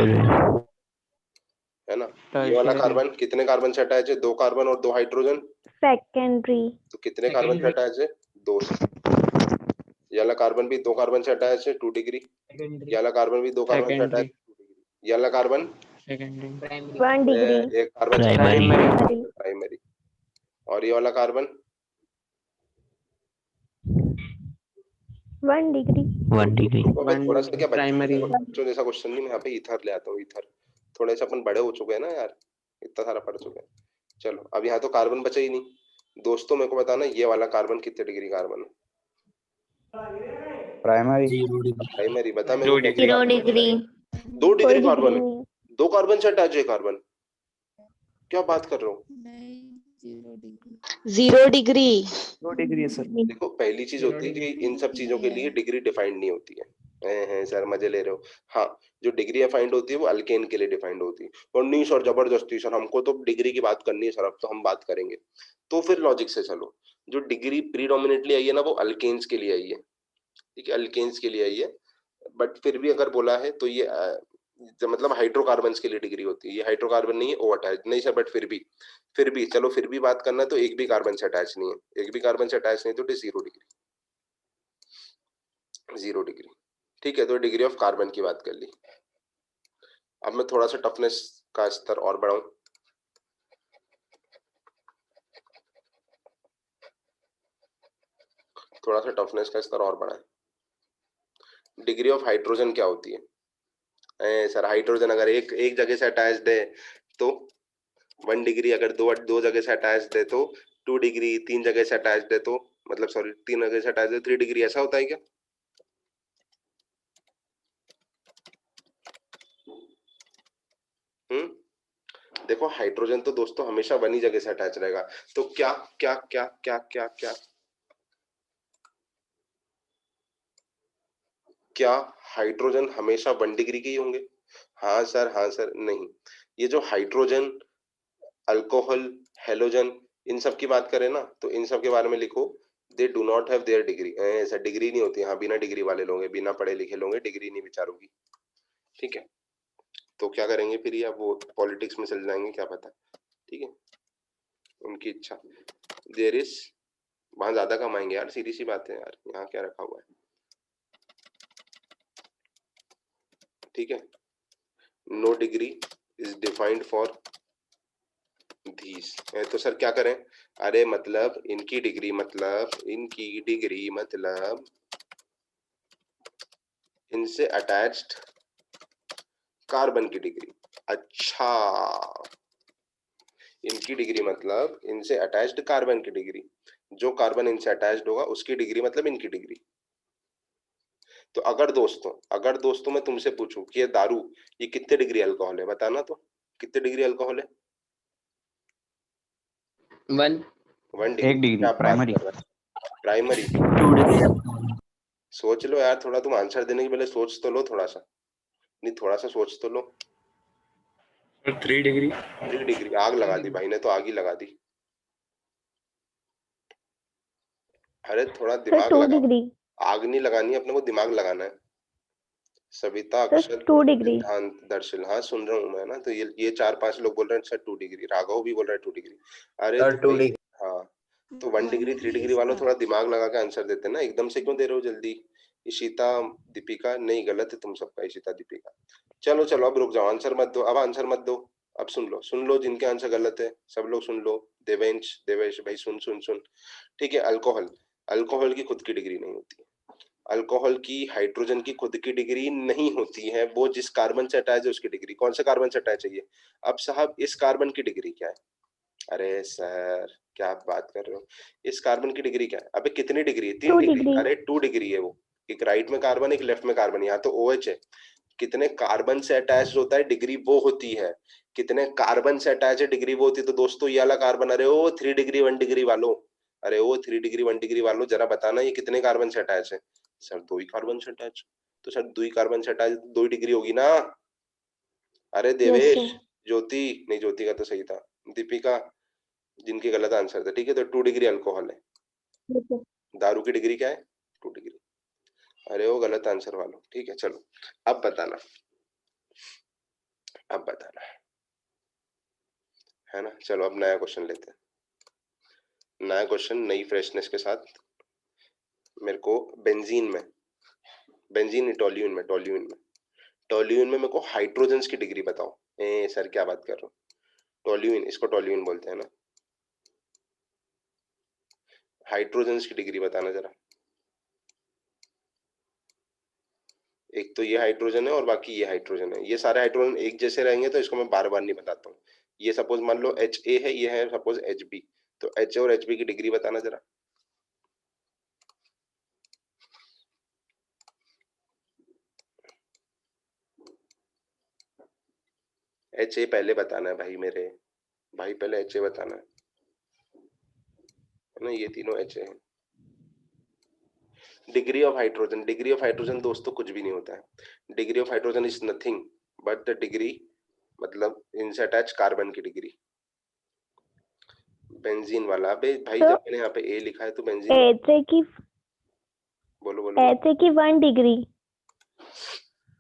है ना। ये वाला कार्बन कितने कार्बन से अटैच है? 2 कार्बन और 2 हाइड्रोजन। सेकेंडरी। तो कितने कार्बन से अटैच है? 2 से। ये वाला कार्बन भी 2 कार्बन से अटैच है, 2 डिग्री। ये वाला कार्बन भी 2 कार्बन से अटैच है, 2 डिग्री। ये वाला कार्बन 1 डिग्री। एक कार्बन से प्राइमरी। और ये वाला कार्बन 1 डिग्री। 1 डिग्री। थोड़ा सा क्या बच्चों जैसा क्वेश्चन नहीं, मैं यहाँ पे ईथर ले आता हूँ। ईथर थोड़े से अपन बड़े हो चुके हैं ना यार, इतना सारा पढ़ चुके हैं। चलो अब यहाँ तो कार्बन बचा ही नहीं दोस्तों। मेरे को बताना ये वाला कार्बन कितने डिग्री कार्बन है? प्राइमरी। बता मेरे को। 0 डिग्री। 2 डिग्री कोई कार्बन डिग्री है, नहीं। 2 कार्बन से अटैच है कार्बन। क्या बात कर रहे हो? 0 डिग्री। 2 डिग्री है सर। देखो पहली चीज होती है कि इन सब चीजों के लिए डिग्री डिफाइंड नहीं होती है। हैं सर, मजे ले रहे हो। हाँ, जो डिग्री फाइंड होती है वो अल्केन के लिए डिफाइंड होती है। और नहीं सर जबरदस्ती सर, हमको तो डिग्री की बात करनी है सर, अब तो हम बात करेंगे। तो फिर लॉजिक से चलो, जो डिग्री प्रीडोमिनेटली आई है ना वो अल्केन्स के लिए आई है, ठीक है, अल्केन्स के लिए आई है। बट फिर भी अगर बोला है तो ये मतलब हाइड्रोकार्बन्स के लिए डिग्री होती है, ये हाइड्रोकार्बन नहीं है, ओ अटैच नहीं सर, बट फिर भी चलो, फिर भी बात करना तो एक भी कार्बन से अटैच नहीं है, एक भी कार्बन से अटैच नहीं तो इट इज 0 डिग्री, 0 डिग्री। ठीक है, तो डिग्री ऑफ कार्बन की बात कर ली। अब मैं थोड़ा सा टफनेस का स्तर और बढ़ाऊं, थोड़ा सा टफनेस का स्तर और बढ़ाएं। डिग्री ऑफ हाइड्रोजन क्या होती है? सर हाइड्रोजन अगर एक एक जगह से अटैच्ड है तो 1 डिग्री, अगर दो दो जगह से अटैच्ड है तो 2 डिग्री, तीन जगह से अटैच्ड है तो मतलब सॉरी तीन जगह से अटैच्ड है 3 डिग्री, ऐसा होता है क्या? देखो हाइड्रोजन तो दोस्तों हमेशा 1 ही जगह से अटैच रहेगा, तो क्या क्या क्या क्या क्या क्या क्या हाइड्रोजन हमेशा 1 डिग्री के ही होंगे? हाँ सर, हाँ सर, नहीं। ये जो हाइड्रोजन, अल्कोहल, हेलोजन, इन सब की बात करें ना तो इन सब के बारे में लिखो, they do not have their degree. ऐसा डिग्री नहीं होती, हाँ बिना डिग्री वाले लोग हैं, बिना पढ़े लिखे लोग हैं, डिग्री नहीं विचारों की। ठीक है, तो क्या करेंगे फिर, ये अब वो पॉलिटिक्स में चल जाएंगे क्या पता। ठीक है, उनकी इच्छा। देयर इज, वहां ज्यादा कमाएंगे यार, सीधी सी बात है यार, यहाँ क्या रखा हुआ है। ठीक है, no degree is defined for this. तो सर क्या करें? अरे मतलब इनकी डिग्री, मतलब इनसे अटैच्ड कार्बन की डिग्री। अच्छा, इनकी डिग्री मतलब इनसे अटैच्ड कार्बन की डिग्री, जो कार्बन इनसे अटैच्ड होगा उसकी डिग्री मतलब इनकी डिग्री। तो अगर दोस्तों मैं तुमसे पूछूं कि ये दारू, ये कितने डिग्री अल्कोहल है, बताना तो, कितने डिग्री अल्कोहल है? 1 1 1 डिग्री। डिग्री क्या बात प्राइमरी। कर रहा है, प्राइमरी? 2 डिग्री। सोच लो यार थोड़ा, तुम आंसर देने के पहले सोच तो लो थोड़ा सा, नहीं थोड़ा सा सोच तो लो। 3 डिग्री। 3 डिग्री, आग लगा दी भाई ने तो, आग ही लगा दी। अरे थोड़ा Sir, दिमाग 2 लगाओ, degree. आग नहीं लगानी है, अपने को दिमाग लगाना है। सविता, Sir, अक्षर, 2 degree. सिद्धांत, दर्शन, हाँ सुन रहा हूँ मैं ना, तो ये 4-5 लोग बोल रहे हैं सर 2 डिग्री, राघव भी बोल रहा है 2 डिग्री। अरे Sir, तो 2 भाई, degree. हाँ, तो 1 डिग्री 3 डिग्री वालों थोड़ा दिमाग लगा के आंसर देते ना, एकदम से क्यों दे रहे हो जल्दी? इशिता, दीपिका, नहीं गलत है तुम सबका, इशिता दीपिका। चलो चलो अब रुक जाओ, आंसर मत दो, अब आंसर मत दो। अब सुन लो जिनके आंसर गलत है, सब लोग सुन लो। देवेश भाई सुन सुन सुन। ठीक है, अल्कोहल, अल्कोहल की खुद की डिग्री नहीं होती। अल्कोहल की, हाइड्रोजन की खुद की डिग्री नहीं होती है, वो जिस कार्बन से अटैच है उसकी डिग्री। कौन से कार्बन से अटैच है ये? अब साहब इस कार्बन की डिग्री क्या है? अरे सर क्या आप बात कर रहे हो, इस कार्बन की डिग्री क्या है? अबे कितनी डिग्री है? 3 2 डिग्री। degree. अरे 2 डिग्री है वो, एक राइट में कार्बन एक लेफ्ट में कार्बन, यहाँ तो OH है। कितने कार्बन से अटैच होता है डिग्री वो होती है, कितने कार्बन से अटैच है डिग्री वो होती है। तो दोस्तों ये वाला कार्बन, अरे ओ 3 डिग्री 1 डिग्री वालों, अरे ओ 3 डिग्री 1 डिग्री वालों, जरा बताना ये कितने कार्बन से अटैच है? सर 2 ही कार्बन से अटैच। तो सर 2 ही कार्बन से अटैच, 2 ही डिग्री होगी ना? अरे Yes, देवेश, sir. ज्योति, नहीं ज्योति का तो सही था, दीपिका, जिनके गलत आंसर था। ठीक है, तो 2 डिग्री अल्कोहल है। Yes, sir. दारू की डिग्री क्या है? 2 डिग्री। अरे वो गलत आंसर वालों। ठीक है चलो, अब बताना, अब बताना है ना। चलो अब नया क्वेश्चन लेते हैं, नया क्वेश्चन नई फ्रेशनेस के साथ। मेरे को बेंजीन में, बेंजीन नहीं, टोल्यूइन में मेरे को हाइड्रोजन्स की डिग्री बताओ। सर क्या बात कर रहे हो, टोल्यूइन, इसको टोल्यूइन बोलते हैं ना। हाइड्रोजन्स की डिग्री बताना जरा। एक तो ये हाइड्रोजन है और बाकी ये हाइड्रोजन है, ये सारे हाइड्रोजन एक जैसे रहेंगे तो इसको मैं बार बार नहीं बताता हूँ। ये सपोज मान लो HA है, ये है सपोज HB, तो HA और HB की डिग्री बताना जरा। HA पहले बताना है भाई मेरे भाई, पहले HA बताना है ना, ये तीनों HA है। डिग्री ऑफ हाइड्रोजन दोस्तों कुछ भी नहीं होता है. Degree of hydrogen is nothing but the degree, मतलब इनसे अटैच कार्बन की डिग्री. बेंजीन वाला, अबे भाई तो जब मैंने यहाँ पे ए लिखा है तो बेंजीन वाला. ऐसे की बोलो बोलो. ऐसे की 1 डिग्री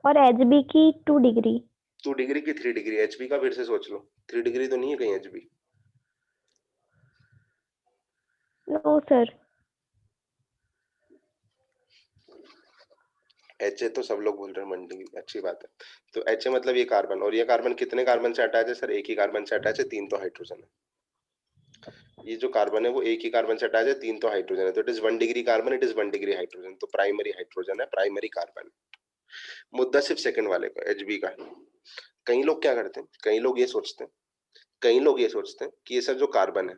और HB की 2 डिग्री. 2 डिग्री की 3 डिग्री. एचबी का फिर से सोच लो, 3 डिग्री तो नहीं है कहीं एचबी. No sir. एच तो सब लोग बोल रहे हैं 1 डिग्री, अच्छी बात है. तो एच मतलब ये कार्बन, और ये कार्बन कितने कार्बन से अटैच है सर? एक ही कार्बन से अटैच है, 3 तो हाइड्रोजन है. ये जो कार्बन है वो एक ही कार्बन से अटैच है, 3 तो हाइड्रोजन है. तो it is 1 degree carbon, it is 1 degree hydrogen. तो प्राइमरी हाइड्रोजन है, प्राइमरी कार्बन. मुद्दा सिर्फ सेकंड वाले का, एचबी का है. कई लोग क्या करते हैं, कई लोग ये सोचते हैं कि ये सर जो कार्बन है,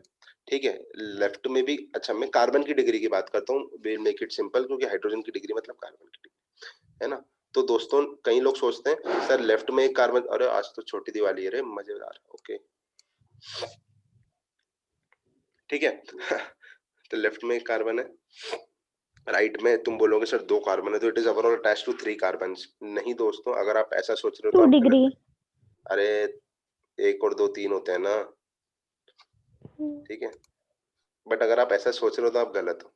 ठीक है, लेफ्ट में भी. अच्छा मैं कार्बन की डिग्री की बात करता हूँ, विल मेक इट सिंपल, क्योंकि हाइड्रोजन की डिग्री मतलब कार्बन की डिग्री है ना. तो दोस्तों कई लोग सोचते हैं सर लेफ्ट में एक कार्बन, अरे आज तो छोटी दिवाली है रे, मजेदार. ओके ठीक है. तो लेफ्ट में एक कार्बन है, राइट में तुम बोलोगे सर 2 कार्बन है, तो it is overall attached to 3 carbon. नहीं दोस्तों, अगर आप ऐसा सोच रहे हो 2 तो आप डिग्री. गलत है. अरे 1 और 2 3 होते हैं ना, ठीक है. बट अगर आप ऐसा सोच रहे हो तो आप गलत हो.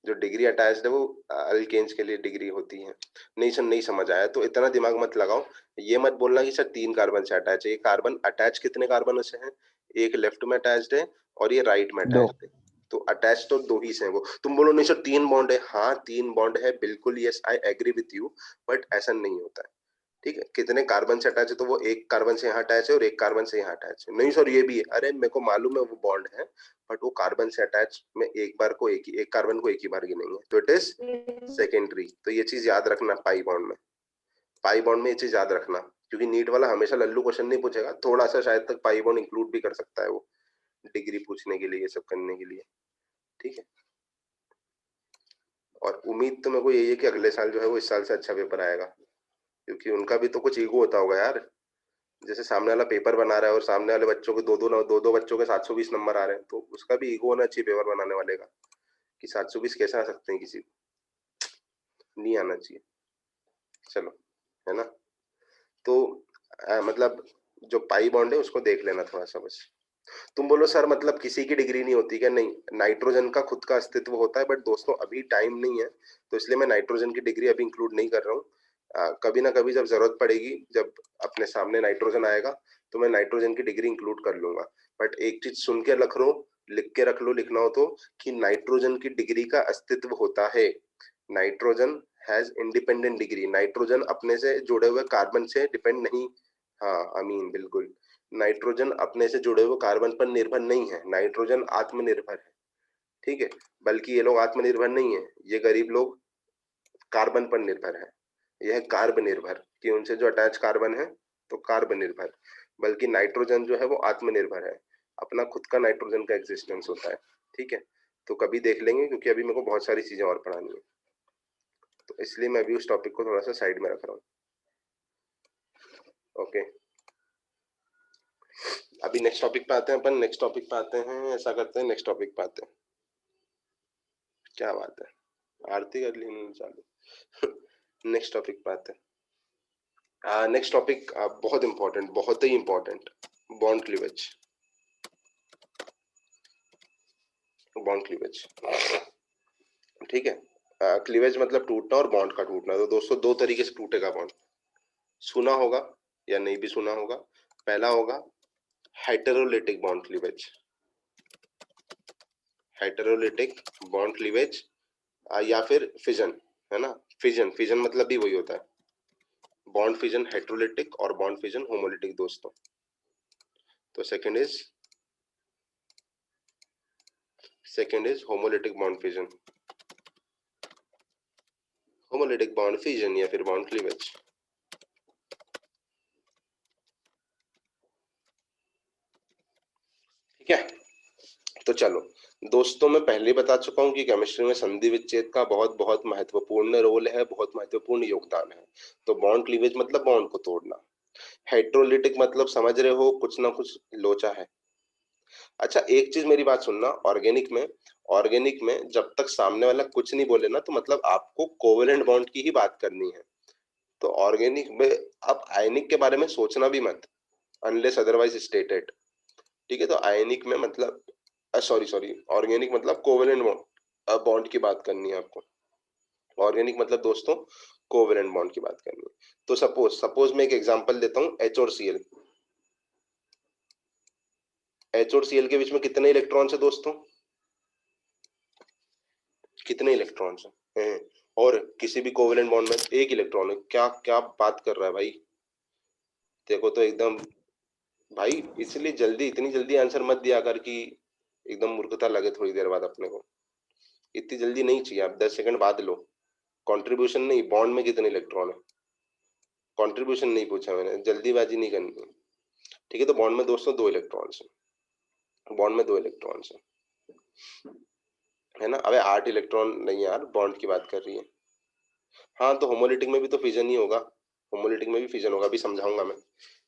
जो डिग्री अटैच्ड है वो अल्केन्स के लिए डिग्री होती है. नहीं सर नहीं समझ आया, तो इतना दिमाग मत लगाओ. ये मत बोलना कि सर 3 कार्बन से अटैच है. ये कार्बन अटैच कितने कार्बन से है? एक लेफ्ट में अटैच्ड है और ये राइट में 2. अटैच्ड है. तो अटैच तो 2 ही से है वो. तुम बोलो नहीं सर 3 बॉन्ड है. हाँ 3 बॉन्ड है बिल्कुल, yes I agree with you, but ऐसा नहीं होता है. ठीक है, कितने कार्बन से अटैच है? तो वो एक कार्बन से यहाँ अटैच है और एक कार्बन से यहाँ अटैच है. नहीं सर ये भी है. अरे मेरे को मालूम है वो बॉन्ड है, बट वो कार्बन से अटैच में एक कार्बन को एक ही बार गिनेंगे, तो इट इज सेकेंडरी. तो ये चीज याद रखना. पाई बॉन्ड में ये चीज याद रखना, क्योंकि नीट वाला हमेशा लल्लू क्वेश्चन नहीं पूछेगा, थोड़ा सा शायद तक पाई बॉन्ड इंक्लूड भी कर सकता है वो, डिग्री पूछने के लिए, ये सब करने के लिए. ठीक है, और उम्मीद तो मेरे को यही है कि अगले साल जो है वो इस साल से अच्छा पेपर आएगा, क्योंकि उनका भी तो कुछ ईगो होता होगा यार. जैसे सामने वाला पेपर बना रहा है और सामने वाले बच्चों के दो बच्चों के 720 नंबर आ रहे हैं, तो उसका भी ईगो होना चाहिए पेपर बनाने वाले का, कि 720 कैसे आ सकते हैं किसी को. नहीं आना चाहिए. चलो, है ना. तो मतलब जो पाई बॉन्ड है उसको देख लेना थोड़ा सा बस. तुम बोलो सर मतलब किसी की डिग्री नहीं होती क्या? नहीं, नाइट्रोजन का खुद का अस्तित्व होता है, बट दोस्तों अभी टाइम नहीं है, तो इसलिए मैं नाइट्रोजन की डिग्री अभी इंक्लूड नहीं कर रहा हूँ. कभी ना कभी जब जरूरत पड़ेगी, जब अपने सामने नाइट्रोजन आएगा, तो मैं नाइट्रोजन की डिग्री इंक्लूड कर लूंगा. बट एक चीज सुन के रख लो, लिख के रख लो, लिखना हो तो, कि नाइट्रोजन की डिग्री का अस्तित्व होता है. Nitrogen has independent degree. Nitrogen अपने से जुड़े हुए कार्बन से डिपेंड नहीं. हाँ अमीन बिल्कुल. नाइट्रोजन अपने से जुड़े हुए कार्बन पर निर्भर नहीं है. नाइट्रोजन आत्मनिर्भर है. ठीक है, बल्कि ये लोग आत्मनिर्भर नहीं है, ये गरीब लोग कार्बन पर निर्भर है. यह कार्ब निर्भर, कि उनसे जो अटैच कार्बन है तो कार्ब निर्भर. बल्कि नाइट्रोजन जो है वो आत्मनिर्भर है, अपना खुद का नाइट्रोजन का एग्जिस्टेंस होता है. ठीक है, तो कभी देख लेंगे, क्योंकि अभी मेरे को बहुत सारी चीजें और पढ़ानी है, तो इसलिए मैं अभी उस टॉपिक को थोड़ा सा साइड में रख रहा हूँ. ओके, अभी नेक्स्ट टॉपिक पे आते हैं. ऐसा करते हैं, नेक्स्ट टॉपिक पे आते हैं. क्या बात है, आरती कर ली चालू. नेक्स्ट टॉपिक पे आते हैं. नेक्स्ट टॉपिक बहुत इंपॉर्टेंट, बहुत ही इंपॉर्टेंट. Bond cleavage. ठीक है, क्लीवेज मतलब टूटना और बॉन्ड का टूटना. तो दोस्तों 2 तरीके से टूटेगा बॉन्ड. सुना होगा या नहीं भी सुना होगा. पहला होगा heterolytic bond cleavage. Heterolytic bond cleavage, या फिर फिजन, है ना. फिजन मतलब भी वही होता है. बॉन्ड फिजन हेटेरोलिटिक और बॉन्ड फिजन होमोलिटिक दोस्तों. तो second is homolytic bond fission. Homolytic bond fission या फिर बॉन्ड क्लीवेज. ठीक है, तो चलो दोस्तों, मैं पहले ही बता चुका हूं कि केमिस्ट्री में संधि विच्छेद का बहुत बहुत महत्वपूर्ण रोल है, बहुत महत्वपूर्ण योगदान है. तो बॉन्ड क्लीवेज मतलब बॉन्ड को तोड़ना. हेटेरोलिटिक मतलब समझ रहे हो, कुछ ना कुछ लोचा है. अच्छा एक चीज मेरी बात सुनना, ऑर्गेनिक में जब तक सामने वाला कुछ नहीं बोले ना, तो मतलब आपको कोवेलेंट बॉन्ड की ही बात करनी है। तो ऑर्गेनिक में आप आयनिक के बारे में सोचना भी मत, अनलेस अदरवाइज स्टेटेड। ठीक है, तो आयनिक में मतलब सॉरी ऑर्गेनिक मतलब कोवेलेंट बॉन्ड की बात करनी है आपको। ऑर्गेनिक मतलब दोस्तों कोवेलेंट बॉन्ड की बात करनी है। तो सपोज मैं एक एग्जांपल देता हूं, H और Cl। H और Cl के बीच में कितने इलेक्ट्रॉन्स है दोस्तों? कितने इलेक्ट्रॉन्स हैं? और किसी भी कोवेलेंट बॉन्ड में एक इलेक्ट्रॉन है। क्या क्या बात कर रहा है भाई, देखो तो एकदम भाई, इसलिए जल्दी इतनी जल्दी आंसर मत दिया कर कि एकदम मूर्खता लगे थोड़ी देर बाद अपने को। इतनी जल्दी नहीं चाहिए, आप 10 सेकंड बाद लो। कंट्रीब्यूशन नहीं, बॉन्ड में कितने इलेक्ट्रॉन है, कंट्रीब्यूशन नहीं पूछा मैंने, जल्दीबाजी नहीं करनी है। ठीक है, तो बॉन्ड में दोस्तों 2 इलेक्ट्रॉन्स है, बॉन्ड में 2 इलेक्ट्रॉन्स है ना। अबे 8 इलेक्ट्रॉन नहीं यार, बॉन्ड की बात कर रही है। हाँ, तो होमोलिटिक में भी तो फिजन ही होगा, होमोलिटिक में भी फिजन होगा, अभी समझाऊंगा मैं,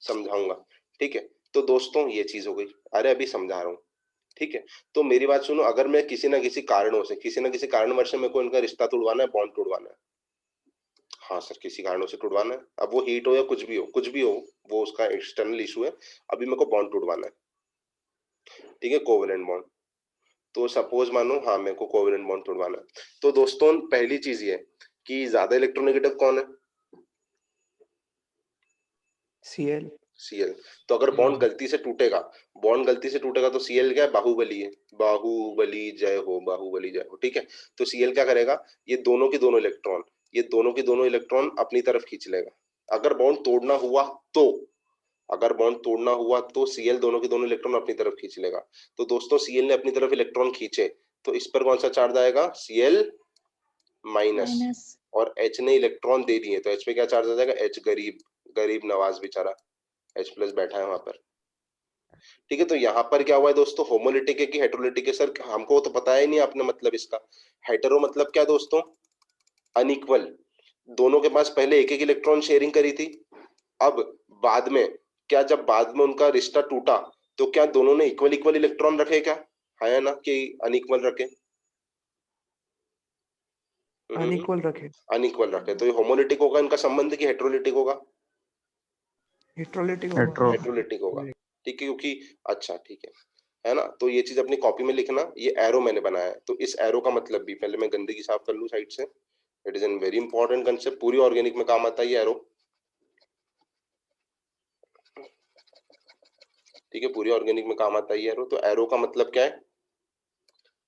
समझाऊंगा। ठीक है, तो दोस्तों ये चीज हो गई। अरे अभी समझा रहा हूँ। ठीक है, तो मेरी बात सुनो, अगर मैं किसी ना किसी कारणों से, किसी ना किसी कारणवश से मेरे को इनका रिश्ता तोड़वाना है, बॉन्ड तोड़वाना है। हाँ सर, किसी कारणों से तोड़वाना है, अब वो हीट हो या कुछ भी हो, कुछ भी हो, वो उसका एक्सटर्नल इशू है। अभी मेरे को बॉन्ड तोड़वाना है। ठीक है, कोवेलेंट बॉन्ड। तो सपोज मानो हाँ मेरे को कोवेलेंट बॉन्ड तोड़वाना है। तो दोस्तों पहली चीज ये कि ज्यादा इलेक्ट्रोनेगेटिव कौन है? Cl। Cl। तो अगर बॉन्ड गलती से टूटेगा, बॉन्ड गलती से टूटेगा तो Cl क्या है? बाहुबली है। बाहुबली जय हो, बाहुबली जय हो। ठीक है, तो Cl क्या करेगा? ये दोनों के दोनों इलेक्ट्रॉन, ये दोनों के दोनों इलेक्ट्रॉन अपनी तरफ खींच लेगा। अगर बॉन्ड तोड़ना हुआ तो, अगर बॉन्ड तोड़ना हुआ तो Cl दोनों के दोनों इलेक्ट्रॉन अपनी तरफ खींच लेगा। तो दोस्तों Cl ने अपनी तरफ इलेक्ट्रॉन खींचे, तो इस पर कौन सा चार्ज आएगा? Cl minus. और H ने इलेक्ट्रॉन दे दिए, तो H पे क्या चार्ज आ जाएगा? H गरीब, गरीब नवाज बेचारा, H प्लस बैठा है वहां पर। ठीक है, तो यहाँ पर क्या हुआ है दोस्तों? होमोलिटिक है कि हेटेरोलिटिक है? सर हमको तो पता ही नहीं आपने मतलब इसका। हेटेरो मतलब क्या दोस्तों? अनइक्वल। दोनों के पास पहले एक एक इलेक्ट्रॉन शेयरिंग करी थी, अब बाद में क्या, जब बाद में उनका रिश्ता टूटा तो क्या दोनों ने इक्वल इक्वल इलेक्ट्रॉन रखे क्या? है या ना कि अनइक्वल रखे? अनइक्वल रखे। अनइक्वल रखे। तो ये होमोलिटिक होगा इनका संबंध कि हेटेरोलिटिक होगा? हेट्रोलिटिक होगा। हेट्रो। हेटेरोलिटिक होगा। ठीक है, क्योंकि अच्छा ठीक है ना। तो ये चीज अपनी कॉपी में लिखना, ये एरो मैंने बनाया है, तो इस एरो का मतलब भी, पहले मैं गंदगी साफ कर लूं साइड से। It is an very important concept, पूरी ऑर्गेनिक में काम आता है ये एरो। ठीक है, पूरी ऑर्गेनिक में काम आता है ये एरो। तो एरो का मतलब क्या है,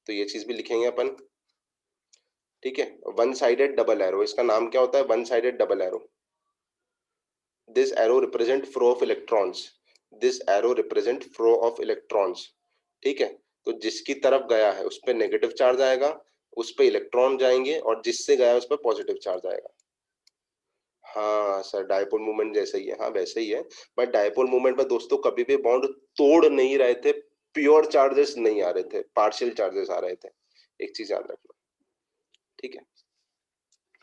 तो ये चीज भी लिखेंगे अपन। ठीक है, वन साइडेड डबल एरो, इसका नाम क्या होता है? One sided double arrow. This arrow represent flow of electrons, this arrow represent flow of electrons. ठीक है, तो जिसकी तरफ गया है उस पर नेगेटिव चार्ज आएगा, उस पर इलेक्ट्रॉन जाएंगे, और जिससे गया है उस पर पॉजिटिव चार्ज आएगा। हाँ सर, डायपोल मूवमेंट जैसे ही है, हाँ वैसे ही है। बट डायपोल मूवमेंट में दोस्तों कभी भी बॉन्ड तोड़ नहीं रहे थे, प्योर चार्जेस नहीं आ रहे थे, पार्शियल चार्जेस आ रहे थे। एक चीज याद रखना। ठीक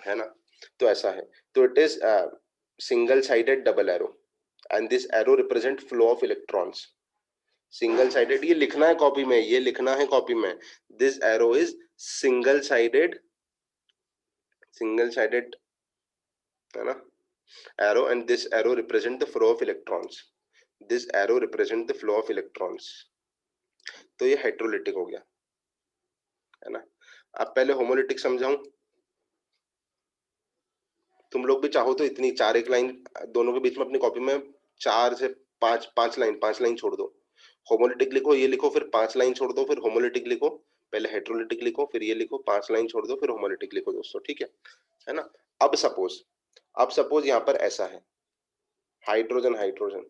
है ना। तो ऐसा है, तो it is single sided double arrow, and this arrow represent flow of electrons. Single sided, ये लिखना है कॉपी में, ये लिखना है कॉपी में। This arrow is single sided, single sided, है ना, arrow, and this arrow represent the flow of electrons, this arrow represent the flow of electrons। तो ये हेटेरोलिटिक हो गया, है ना। अब पहले होमोलिटिक समझाऊं, तुम लोग भी चाहो तो इतनी 4 लाइन दोनों के बीच में अपनी कॉपी में 4 से 5 लाइन छोड़ दो। होमोलिटिक लिखो, ये लिखो, फिर 5 लाइन छोड़ दो, फिर होमोलिटिक लिखो, पहले हेटेरोलिटिक लिखो, फिर ये लिखो, 5 लाइन छोड़ दो, फिर होमोलिटिक लिखो दोस्तों। ठीक है ना। अब सपोज यहाँ पर ऐसा है, हाइड्रोजन हाइड्रोजन।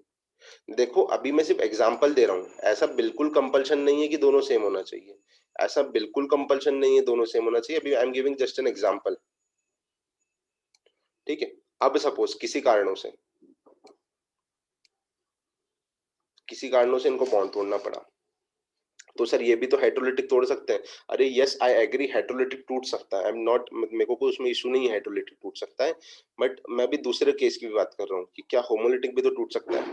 देखो अभी मैं सिर्फ एग्जांपल दे रहा हूं, ऐसा बिल्कुल कंपल्शन नहीं है कि दोनों सेम होना चाहिए, ऐसा बिल्कुल कंपल्शन नहीं है दोनों सेम होना चाहिए। अभी I am giving just an example. ठीक है, अब सपोज किसी कारणों से इनको बॉन्ड तोड़ना पड़ा, तो सर ये भी तो हेटेरोलिटिक तोड़ सकते हैं। अरे यस आई एग्री, हेटेरोलिटिक टूट सकता है, आई एम नॉट, मेरे को कोई उसमें इशू नहीं है, हेटेरोलिटिक टूट सकता है। बट मैं भी दूसरे केस की भी बात कर रहा हूँ कि क्या होमोलिटिक भी तो टूट सकता है,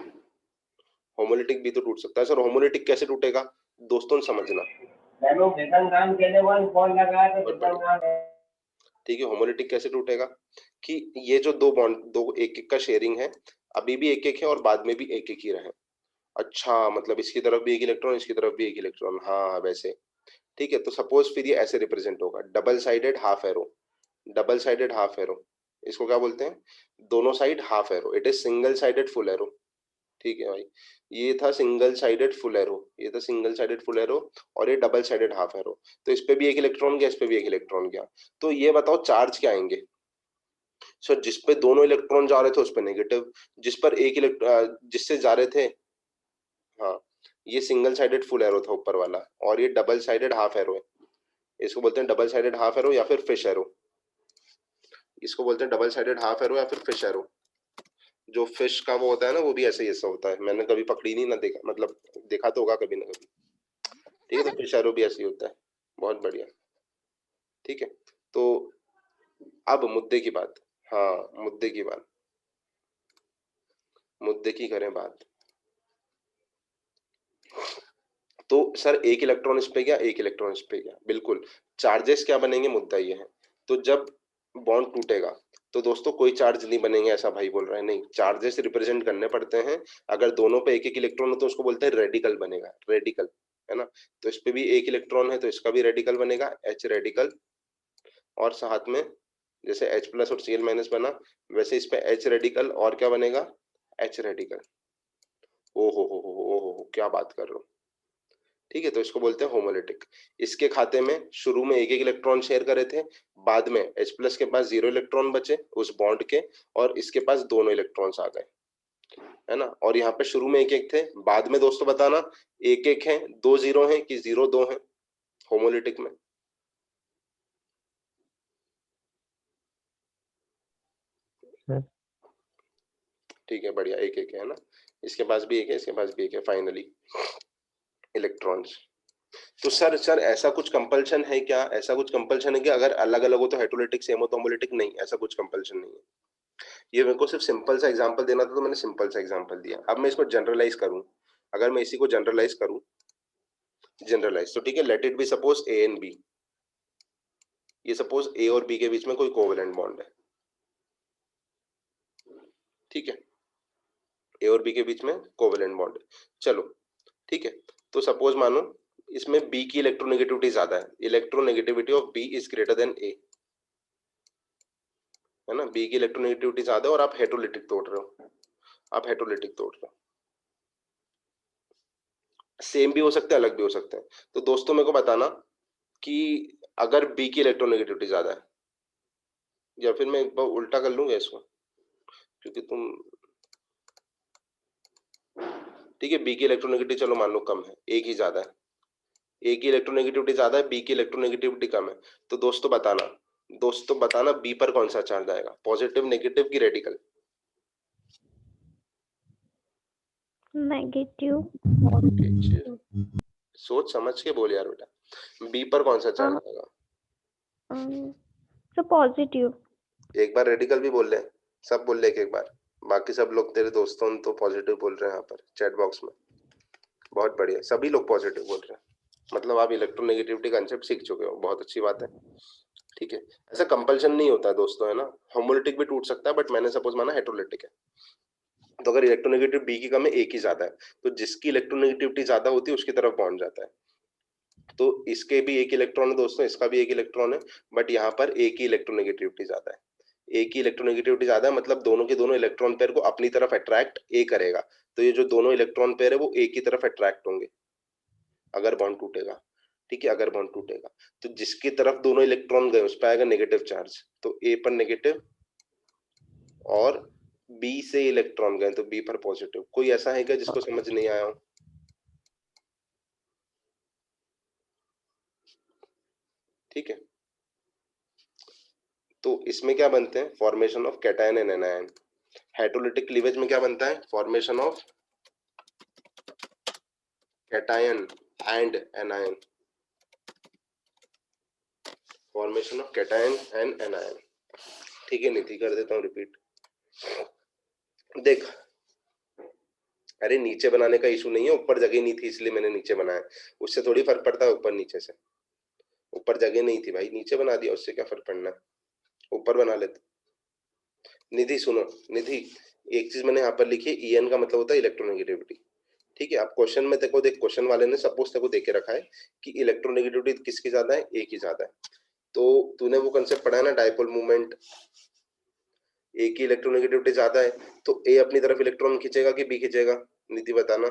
होमोलिटिक भी तो टूट सकता है। सर होमोलिटिक कैसे टूटेगा? दोस्तों समझना, ठीक है, होमोलिटिक कैसे टूटेगा कि ये जो दो बॉन्ड, दो एक एक का शेयरिंग है, अभी भी एक एक है और बाद में भी एक एक ही रहे। अच्छा, मतलब इसकी तरफ भी एक इलेक्ट्रॉन, इसकी तरफ भी एक इलेक्ट्रॉन, हाँ वैसे। ठीक है, तो सपोज फिर ये ऐसे रिप्रेजेंट होगा, double sided half arrow, double sided half arrow, इसको क्या बोलते हैं, दोनों side half arrow, it is single sided full arrow. ठीक है भाई, ये था सिंगल साइडेड फुल एरो, ये था सिंगल साइडेड फुल एरो, और ये डबल साइडेड हाफ एरो। तो इस पे भी एक इलेक्ट्रॉन गया, इस पे भी एक इलेक्ट्रॉन गया। तो ये बताओ चार्ज क्या आएंगे। सर जिस पे दोनों इलेक्ट्रॉन जा रहे थे उस पे नेगेटिव, जिस पर एक जिससे जा रहे थे, हाँ, ये सिंगल साइडेड फुल एरो था ऊपर वाला, और ये डबल साइडेड हाफ एरो है। इसको बोलते हैं डबल साइडेड हाफ एरो या फिर फिश एरो। इसको बोलते हैं डबल साइडेड हाफ एरो या फिर फिश एरो। जो फिश का वो होता है ना, वो भी ऐसे ही ऐसा होता है, मैंने कभी पकड़ी नहीं ना, देखा मतलब देखा तो होगा कभी ना कभी। ठीक है, तो फिश एरो भी ऐसे ही होता है। बहुत बढ़िया। ठीक है, तो अब मुद्दे की बात, हाँ मुद्दे की बात, मुद्दे की करें बात। तो सर एक इलेक्ट्रॉन इस पे गया, एक इलेक्ट्रॉन इस पे गया, बिल्कुल। चार्जेस क्या बनेंगे, मुद्दा ये है। तो जब बॉन्ड टूटेगा तो दोस्तों कोई चार्ज नहीं बनेंगे ऐसा भाई बोल रहा है, नहीं, चार्जेस रिप्रेजेंट करने पड़ते हैं। अगर दोनों पे एक एक इलेक्ट्रॉन हो तो उसको बोलते हैं रेडिकल बनेगा, रेडिकल, है ना। तो इस पे भी एक इलेक्ट्रॉन है तो इसका भी रेडिकल बनेगा, एच रेडिकल, और साथ में जैसे H प्लस और Cl माइनस बना, वैसे इस पे H रेडिकल और क्या बनेगा, H रेडिकल। ओ हो, क्या बात कर रहे हो। ठीक है, तो इसको बोलते हैं होमोलिटिक। इसके खाते में शुरू में एक एक इलेक्ट्रॉन शेयर करे थे, बाद में H प्लस के पास 0 इलेक्ट्रॉन बचे उस बॉन्ड के, और इसके पास दोनों इलेक्ट्रॉन्स आ गए, है ना। और यहाँ पे शुरू में एक एक थे, बाद में दोस्तों बताना एक एक है, दो जीरो है कि जीरो दो है होमोलिटिक में। ठीक है, बढ़िया, एक एक है ना, इसके पास भी एक है, इसके पास भी एक है, फाइनली इलेक्ट्रॉन्स। तो सर ऐसा कुछ कंपल्शन है क्या, ऐसा कुछ कंपल्शन है कि अगर अलग अलग हो तो हेटेरोलिटिक, सेम हो तो होमोलिटिक? नहीं, ऐसा कुछ कंपल्शन नहीं है। ये मेरे को सिर्फ सिंपल सा एग्जांपल देना था तो मैंने सिंपल सा एग्जांपल दिया। अब मैं इसको जनरलाइज करूं, अगर मैं इसी को जनरलाइज करूं, जनरलाइज, तो ठीक है, let it be suppose A and B. ये सपोज ए और बी के बीच में कोई कोवेलेंट बॉन्ड है, ठीक है, ए और बी के बीच में कोवेलेंट बॉन्ड है। चलो ठीक है, तो सपोज मानो इसमें बी की इलेक्ट्रोनेगेटिविटी ज्यादा है, electronegativity of B is greater than A, है ना, बी की इलेक्ट्रोनेगेटिविटी ज्यादा है और आप हेटेरोलिटिक तोड़ रहे हो, आप हेटेरोलिटिक तोड़ रहे हो। सेम भी हो सकता है, अलग भी हो सकता है। तो दोस्तों मेरे को बताना कि अगर बी की इलेक्ट्रोनेगेटिविटी ज्यादा है, या फिर मैं एक बार उल्टा कर लूंगा इसको, क्योंकि तुम, ठीक है, बी की इलेक्ट्रोनेगेटिविटी चलो मान लो कम है, ए की ज्यादा है, ए की इलेक्ट्रोनेगेटिविटी ज्यादा है, बी की इलेक्ट्रोनेगेटिविटी कम है। तो दोस्तों बताना बी पर कौन सा चार्ज आएगा, पॉजिटिव, नेगेटिव की रेडिकल? नेगेटिव। सोच समझ के बोल यार बेटा, बी पर कौन सा चार्ज आएगा? So positive. एक बार रेडिकल भी बोल ले, सब बोल ले एक बार, बाकी सब लोग तेरे दोस्तों तो पॉजिटिव बोल रहे हैं यहाँ पर चैट बॉक्स में। बहुत बढ़िया, सभी लोग पॉजिटिव बोल रहे हैं, मतलब आप इलेक्ट्रोनेगेटिविटी कंसेप्ट सीख चुके हो, बहुत अच्छी बात है। ठीक है, ऐसा कंपल्शन नहीं होता है दोस्तों, है ना, होमोलिटिक भी टूट सकता है, बट मैंने सपोज माना हेटेरोलिटिक है। तो अगर इलेक्ट्रोनेगेटिव बी की कम है, ए की ज्यादा है, तो जिसकी इलेक्ट्रोनेगेटिविटी ज्यादा होती है उसकी तरफ बॉन्ड जाता है। तो इसके भी एक इलेक्ट्रॉन है दोस्तों, इसका भी एक इलेक्ट्रॉन है, बट यहाँ पर ए की इलेक्ट्रोनेगेटिविटी ज्यादा है। ए की इलेक्ट्रोनेगेटिविटी ज्यादा है, मतलब दोनों के दोनों इलेक्ट्रॉन पेयर को अपनी तरफ अट्रैक्ट ए करेगा। तो ये जो दोनों इलेक्ट्रॉन पेयर है वो ए की तरफ अट्रैक्ट होंगे अगर बॉन्ड टूटेगा। ठीक है, अगर बॉन्ड टूटेगा तो जिसकी तरफ दोनों इलेक्ट्रॉन गए उस पर आएगा नेगेटिव चार्ज, तो ए पर नेगेटिव, और बी से इलेक्ट्रॉन गए तो बी पर पॉजिटिव। कोई ऐसा है क्या जिसको समझ नहीं आया हो? ठीक है, तो इसमें क्या बनते हैं, formation of cation and anion. Heterolytic cleavage में क्या बनता है, formation of cation and anion, formation of cation and anion. ठीक है, नीति कर देता हूँ रिपीट। देख, अरे नीचे बनाने का इशू नहीं है, ऊपर जगह नहीं थी इसलिए मैंने नीचे बनाया, उससे थोड़ी फर्क पड़ता है ऊपर नीचे से। ऊपर जगह नहीं थी भाई, नीचे बना दिया, उससे क्या फर्क पड़ना है, ऊपर बना लेते। निधि सुनो, निधि एक चीज मैंने यहाँ पर लिखी है, ईएन का मतलब होता है इलेक्ट्रोनेगेटिविटी। ठीक है, आप क्वेश्चन में देखो, देख क्वेश्चन वाले ने सपोज तेको दे के रखा है कि इलेक्ट्रोनेगेटिविटी किसकी ज्यादा है, ए की ज्यादा है। तो तूने वो कंसेप्ट पढ़ा है ना, डायपोल मूवमेंट, ए की इलेक्ट्रोनेगेटिविटी ज्यादा है तो ए अपनी तरफ इलेक्ट्रॉन खींचेगा कि बी खींचेगा, निधि बताना,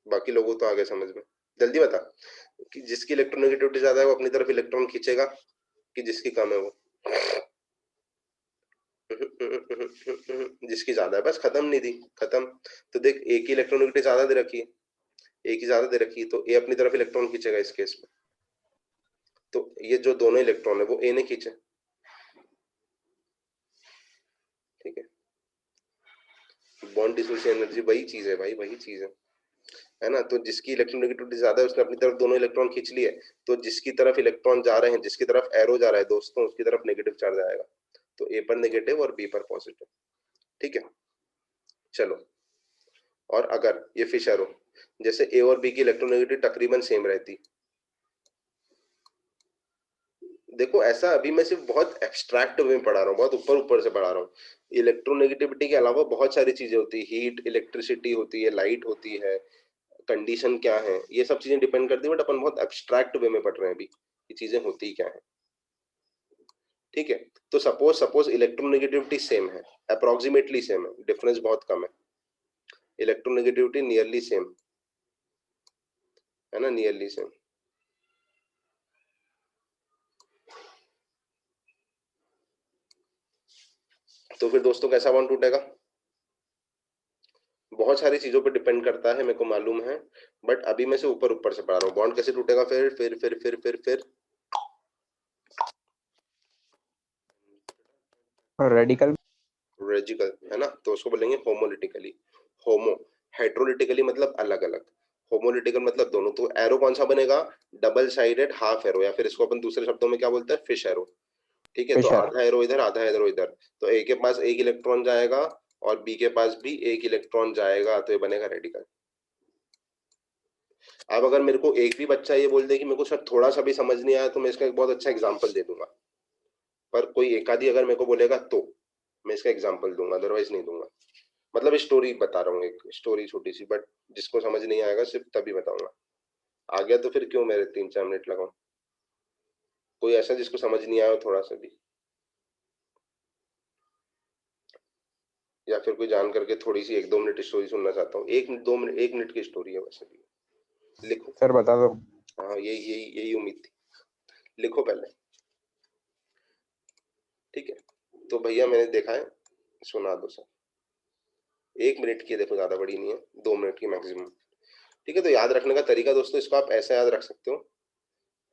बाकी लोगों तो आगे समझ में, जल्दी बता कि जिसकी इलेक्ट्रोनेगेटिविटी ज्यादा है वो अपनी तरफ इलेक्ट्रॉन खींचेगा कि जिसकी कम है वो जिसकी ज्यादा है, बस खत्म, निधि खत्म। तो देख ए की इलेक्ट्रोनेगेटिविटी ज्यादा दे रखी है, ए की ज्यादा दे रखी है, तो ए अपनी तरफ इलेक्ट्रॉन खींचेगा इस केस में। तो ये जो दोनों इलेक्ट्रॉन है वो ए ने खींचे, ठीक है। बॉन्ड डिसोसिएशन एनर्जी वही चीज है भाई, वही चीज है ना। तो जिसकी इलेक्ट्रोनेगेटिविटी ज्यादा है उसने अपनी तरफ दोनों इलेक्ट्रॉन खींच लिए, तो जिसकी तरफ इलेक्ट्रॉन जा रहे हैं, जिसकी तरफ एरो जा रहा है दोस्तों, उसकी तरफ नेगेटिव चार्ज आएगा। तो ए पर नेगेटिव और बी पर पॉजिटिव, ठीक है। चलो, और अगर ये फिशर हो, जैसे ए और बी की इलेक्ट्रोनेगेटिविटी तकरीबन सेम रहती, देखो ऐसा अभी मैं सिर्फ बहुत एब्स्ट्रैक्ट वे में पढ़ा रहा हूँ, बहुत ऊपर ऊपर से पढ़ा रहा हूँ। इलेक्ट्रोनेगेटिविटी के अलावा बहुत सारी चीजें होती है, हीट, इलेक्ट्रिसिटी होती है, लाइट होती है, कंडीशन क्या है, ये सब चीजें डिपेंड करती है, बट अपन बहुत एब्स्ट्रैक्ट वे में पढ़ रहे हैं अभी, ये चीजें होती क्या है, ठीक है। तो सपोज सपोज इलेक्ट्रोनेगेटिविटी सेम है, अप्रोक्सीमेटली सेम है, डिफरेंस बहुत कम है, इलेक्ट्रोनेगेटिविटी नियरली सेम है ना, नियरली सेम। तो फिर दोस्तों कैसा बॉन्ड टूटेगा, बहुत सारी चीजों पर डिपेंड करता है, मेरे को मालूम है, बट अभी मैं से ऊपर ऊपर से पढ़ा रहा हूँ। बॉन्ड कैसे टूटेगा, फिर रेडिकल रेजिकल है ना, तो उसको बोलेंगे होमोलिटिकली। होमो, हेट्रोलिटिकली मतलब अलग अलग, होमोलिटिकल मतलब दोनों। तो एरो कौन सा बनेगा, डबल साइडेड हाफ एरो, या फिर इसको अपन दूसरे शब्दों में क्या बोलते हैं, फिश एरो, ठीक है। तो फिशर आधा एरो इधर, आधा एरो इधर, तो ए के पास एक इलेक्ट्रॉन जाएगा और बी के पास भी एक इलेक्ट्रॉन जाएगा, तो ये बनेगा रेडिकल। अब अगर मेरे को एक भी बच्चा ये बोल दे कि मेरे को सर थोड़ा सा भी समझ नहीं आया, तो मैं इसका एक बहुत अच्छा एग्जांपल दे दूंगा, पर कोई एक आधी अगर मेरे को बोलेगा तो मैं इसका एग्जांपल दूंगा, अदरवाइज नहीं दूंगा। मतलब स्टोरी बता रहा हूँ, एक स्टोरी छोटी सी, बट जिसको समझ नहीं आएगा सिर्फ तभी बताऊंगा, आ गया तो फिर क्यों मेरे 3-4 मिनट लगाऊं। कोई ऐसा जिसको समझ नहीं आया थोड़ा सा भी, या फिर कोई जान करके थोड़ी सी 1-2 मिनट स्टोरी सुनना चाहता हूँ, 1-2 मिनट, 1 मिनट की स्टोरी है वैसे भी, लिखो। सर बता दो। हाँ यही उम्मीद थी, लिखो पहले, ठीक है। तो भैया मैंने देखा है, सुना दो सर, 1 मिनट की है, देखो ज्यादा बड़ी नहीं है, 2 मिनट की मैक्सिमम, ठीक है। तो याद रखने का तरीका दोस्तों, इसको आप ऐसे याद रख सकते हो।